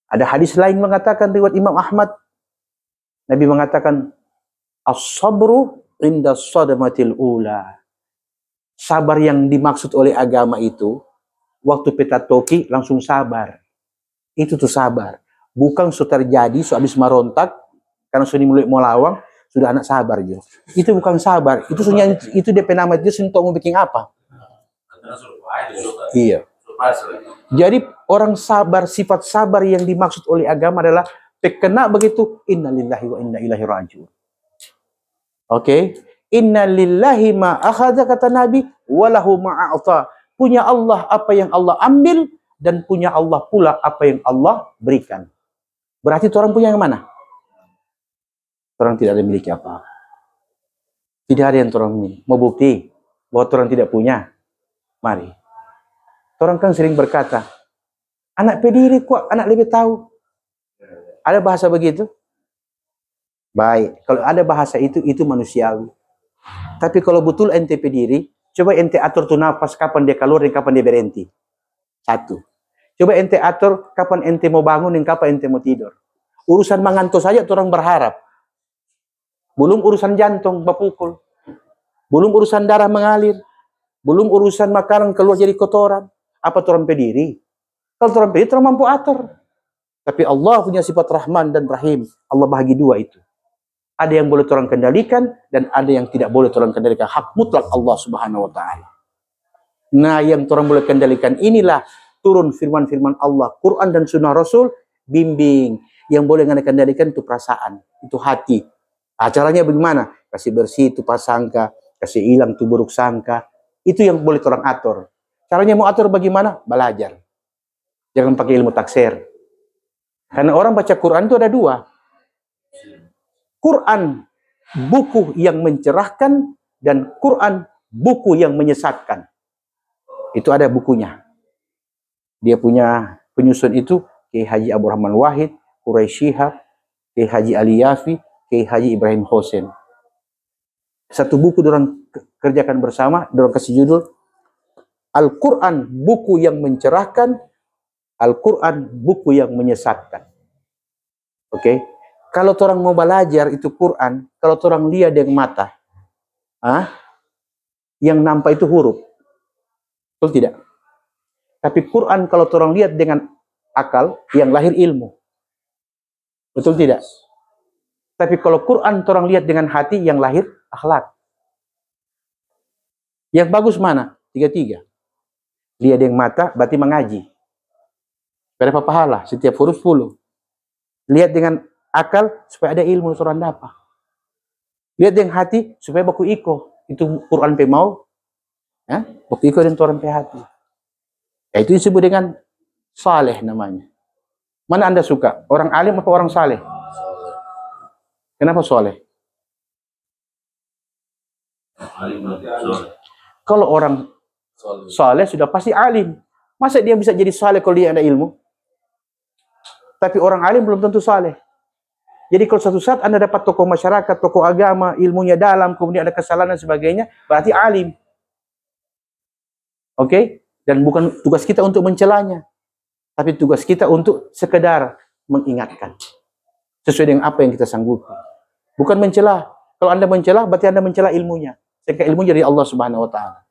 Ada hadis lain mengatakan riwayat Imam Ahmad. Nabi mengatakan, as-sabru inda sadamatil ula. Sabar yang dimaksud oleh agama itu, waktu peta toki langsung sabar. Itu tuh sabar. Bukan sudah terjadi, so habis merontak, karena sudah mulai mau lawang, sudah anak sabar jo. Itu bukan sabar. Itu sunya itu DP nama itu untuk mau bikin apa? Iya. Jadi orang sabar, sifat sabar yang dimaksud oleh agama adalah kena begitu, innalillahi wa inna ilaihi rajiun. Oke? Innalillahi ma akhadha, kata Nabi, walahu ma a'ta. Punya Allah apa yang Allah ambil, dan punya Allah pula apa yang Allah berikan. Berarti orang punya yang mana? Orang tidak ada miliki apa. Tidak ada yang orang miliki. Mau bukti bahwa orang tidak punya? Mari. Orang kan sering berkata, anak pediri kok, anak lebih tahu. Ada bahasa begitu? Baik. Kalau ada bahasa itu manusiawi. Tapi kalau betul ente pediri, coba ente atur tuh nafas kapan dia keluar dan kapan dia berhenti. Satu. Coba ente atur kapan ente mau bangun dan kapan ente mau tidur. Urusan mengantuk saja orang berharap. Belum urusan jantung berpukul. Belum urusan darah mengalir. Belum urusan makanan keluar jadi kotoran. Apa orang pediri? Kalau orang pediri orang mampu atur. Tapi Allah punya sifat Rahman dan Rahim. Allah bahagi dua itu. Ada yang boleh orang kendalikan dan ada yang tidak boleh orang kendalikan. Hak mutlak Allah Subhanahu wa taala. Nah, yang orang boleh kendalikan inilah turun firman-firman Allah, Quran dan sunnah Rasul, bimbing. Yang boleh anda kendalikan itu perasaan, itu hati. Caranya bagaimana? Kasih bersih itu prasangka, kasih hilang itu buruk sangka. Itu yang boleh orang atur. Caranya mau atur bagaimana? Belajar. Jangan pakai ilmu taksir. Karena orang baca Quran itu ada dua. Quran buku yang mencerahkan dan Quran buku yang menyesatkan. Itu ada bukunya. Dia punya penyusun itu Kiai Haji Abdul Rahman Wahid, Quraisy Shihab, Kiai Haji Ali Yafi, Kiai Haji Ibrahim Hussein. Satu buku dorang kerjakan bersama, dorang kasih judul Al-Quran buku yang mencerahkan, Al-Quran buku yang menyesatkan. Oke? Kalau orang mau belajar itu Quran, kalau orang lihat dengan mata, yang nampak itu huruf. Betul tidak? Tapi Quran kalau orang lihat dengan akal, yang lahir ilmu. Betul tidak? Tapi kalau Quran orang lihat dengan hati, yang lahir akhlak. Yang bagus mana? Tiga-tiga. Lihat dengan mata, berarti mengaji. Berapa pahala? Setiap huruf 10. Lihat dengan akal, supaya ada ilmu orang dapat. Lihat dengan hati, supaya baku iko. Itu Quran pe mau. Baku iko dan orang pe hati. Ya, itu disebut dengan saleh namanya. Mana anda suka? Orang alim atau orang saleh? Kenapa saleh? Kalau orang saleh sudah pasti alim. Masa dia bisa jadi saleh kalau dia ada ilmu? Tapi orang alim belum tentu saleh. Jadi kalau suatu saat anda dapat tokoh masyarakat, tokoh agama, ilmunya dalam, kemudian ada kesalahan dan sebagainya, berarti alim. Oke? Dan bukan tugas kita untuk mencelanya. Tapi tugas kita untuk sekedar mengingatkan. Sesuai dengan apa yang kita sanggupi. Bukan mencela. Kalau anda mencela, berarti anda mencela ilmunya. Sehingga ilmu dari Allah Subhanahu wa taala.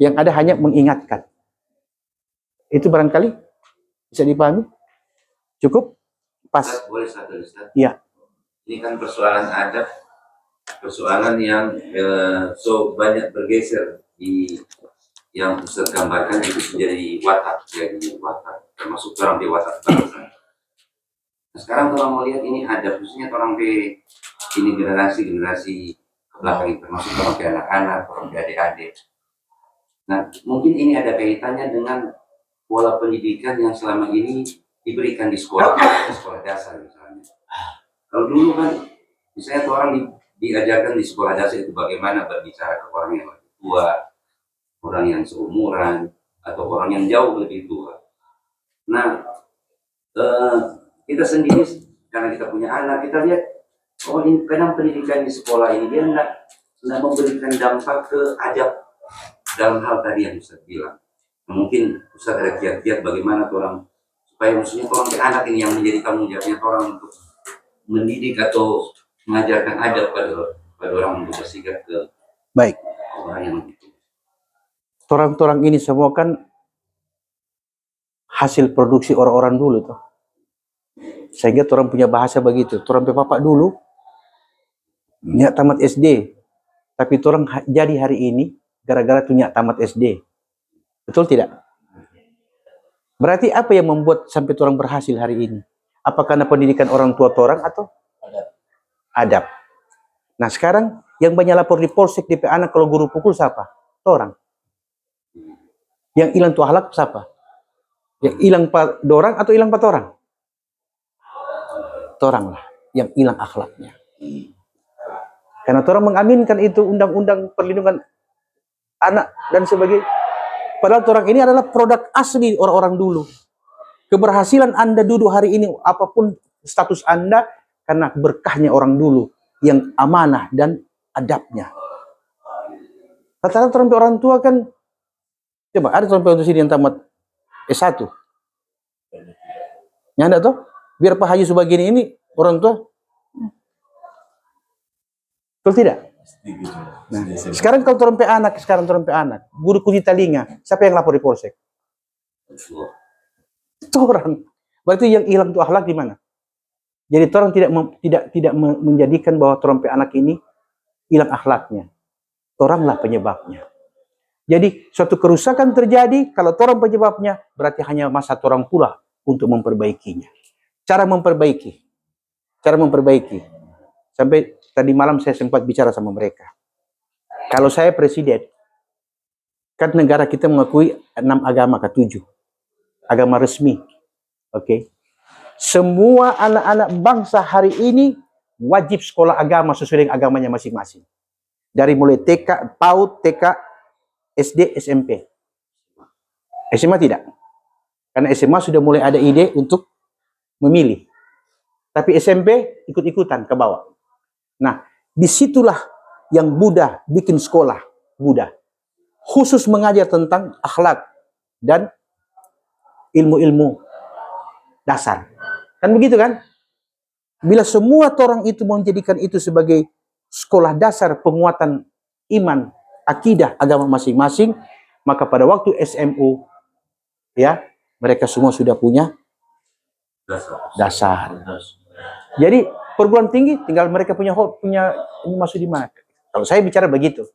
Yang ada hanya mengingatkan. Itu barangkali bisa dipahami? Cukup? Pas. Boleh satu, Ustaz? Iya. Ini kan persoalan adab, persoalan yang so banyak bergeser di yang Ustaz gambarkan itu menjadi watak, termasuk orang di watak bangsa. Nah, sekarang kalau mau lihat ini adab, khususnya orang di ini generasi belakang ini, termasuk orang di anak-anak, orang di adik-adik. Nah, mungkin ini ada kaitannya dengan pola pendidikan yang selama ini diberikan di sekolah dasar misalnya. Kalau dulu kan, misalnya orang diajarkan di sekolah dasar itu bagaimana berbicara ke orang yang lebih tua, orang yang seumuran, atau orang yang jauh lebih tua. Nah, kita sendiri, karena kita punya anak, kita lihat, oh ini kadang pendidikan di sekolah ini, dia tidak memberikan dampak ke adab dalam hal tadi yang Ustaz bilang. Nah, mungkin Ustaz ada kiat-kiat bagaimana orang supaya maksudnya orang ke anak ini yang menjadi tanggung jawabnya orang untuk mendidik atau mengajarkan adab pada orang untuk bersikap ke baik. orang yang begitu. Orang-orang ini semua kan hasil produksi orang-orang dulu tuh. Sehingga orang punya bahasa begitu. Orang bapak dulu nyak tamat SD, tapi orang jadi hari ini gara-gara tuh nyak tamat SD. Betul tidak? Berarti apa yang membuat sampai orang berhasil hari ini? Apa karena pendidikan orang tua orang atau adab? Nah sekarang yang banyak lapor di polsek DP anak kalau guru pukul siapa? Orang. Yang hilang tuh akhlak siapa? Yang hilang dorang atau hilang orang? Orang lah yang hilang akhlaknya. Karena orang mengaminkan itu undang-undang perlindungan anak dan sebagainya. Padahal orang ini adalah produk asli orang-orang dulu. Keberhasilan Anda duduk hari ini, apapun status Anda, karena berkahnya orang dulu yang amanah dan adabnya. Rata-rata orang tua kan, coba ada orang tua sini yang tamat S1. Nyanda tuh, biar Pak Haji sebagini ini orang tua. Betul tidak? Nah, sekarang kalau terompe anak, guru kunci telinga, siapa yang lapor di polsek? Itu orang. Berarti yang hilang itu akhlak di mana? Jadi orang tidak menjadikan bahwa terompe anak ini hilang akhlaknya. Oranglah penyebabnya. Jadi suatu kerusakan terjadi, kalau orang penyebabnya, berarti hanya masa orang pula untuk memperbaikinya. Cara memperbaiki. Sampai tadi malam saya sempat bicara sama mereka. Kalau saya presiden, kan negara kita mengakui 6 agama ke 7. Agama resmi. Oke. Semua anak-anak bangsa hari ini wajib sekolah agama sesuai dengan agamanya masing-masing. Dari mulai TK, PAUD, TK, SD, SMP. SMA tidak. Karena SMA sudah mulai ada ide untuk memilih. Tapi SMP ikut-ikutan ke bawah. Nah, disitulah yang Buddha bikin sekolah Buddha. Khusus mengajar tentang akhlak dan ilmu-ilmu dasar. Kan begitu kan? Bila semua orang itu menjadikan itu sebagai sekolah dasar penguatan iman, akidah, agama masing-masing, maka pada waktu SMU, ya, mereka semua sudah punya dasar. Jadi perguruan tinggi tinggal mereka punya ini masuk di mana. Kalau saya bicara begitu,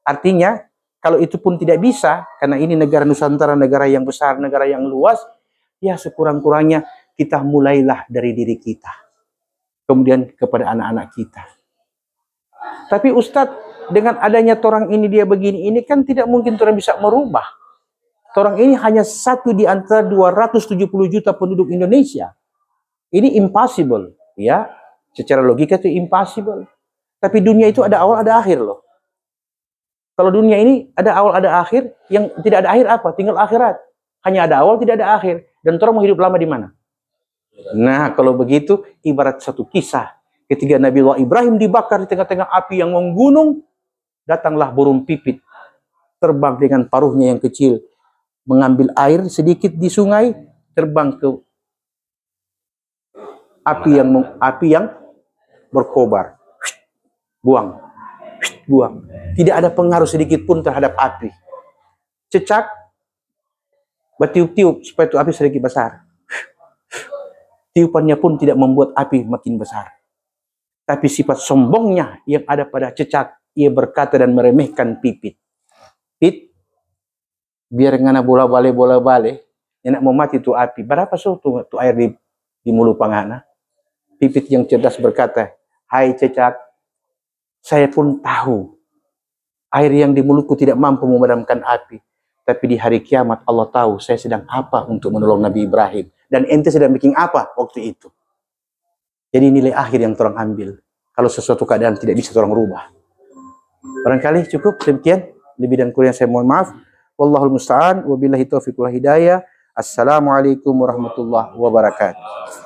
artinya kalau itu pun tidak bisa, karena ini negara Nusantara, negara yang besar, negara yang luas, ya sekurang-kurangnya kita mulailah dari diri kita, kemudian kepada anak-anak kita. Tapi Ustadz, dengan adanya orang ini dia begini, ini kan tidak mungkin orang bisa merubah. Orang ini hanya satu di antara 270 juta penduduk Indonesia. Ini impossible, ya. Secara logika itu impossible. Tapi dunia itu ada awal, ada akhir loh. Kalau dunia ini ada awal, ada akhir, yang tidak ada akhir apa? Tinggal akhirat. Hanya ada awal, tidak ada akhir. Dan orang mau hidup lama di mana? Nah, kalau begitu, ibarat satu kisah. Ketika Nabi Allah Ibrahim dibakar di tengah-tengah api yang menggunung, datanglah burung pipit. Terbang dengan paruhnya yang kecil. Mengambil air sedikit di sungai, terbang ke api yang berkobar. Buang. Buang. Tidak ada pengaruh sedikit pun terhadap api. Cecak, bertiup-tiup supaya itu api sedikit besar. Tiupannya pun tidak membuat api makin besar. Tapi sifat sombongnya yang ada pada cecak, ia berkata dan meremehkan pipit. Pit, biar ngana bola bale, enak mau mati tu api. Berapa tu air di mulut pangana? Pipit yang cerdas berkata, hai cecak, saya pun tahu air yang di mulutku tidak mampu memadamkan api. Tapi di hari kiamat Allah tahu saya sedang apa untuk menolong Nabi Ibrahim. Dan ente sedang bikin apa waktu itu. Jadi nilai akhir yang orang ambil. Kalau sesuatu keadaan tidak bisa orang rubah. Barangkali cukup demikian. Lebih dan kurang saya mohon maaf. Wallahul musta'an. Wabillahi taufiq wal hidayah. Assalamualaikum warahmatullahi wabarakatuh.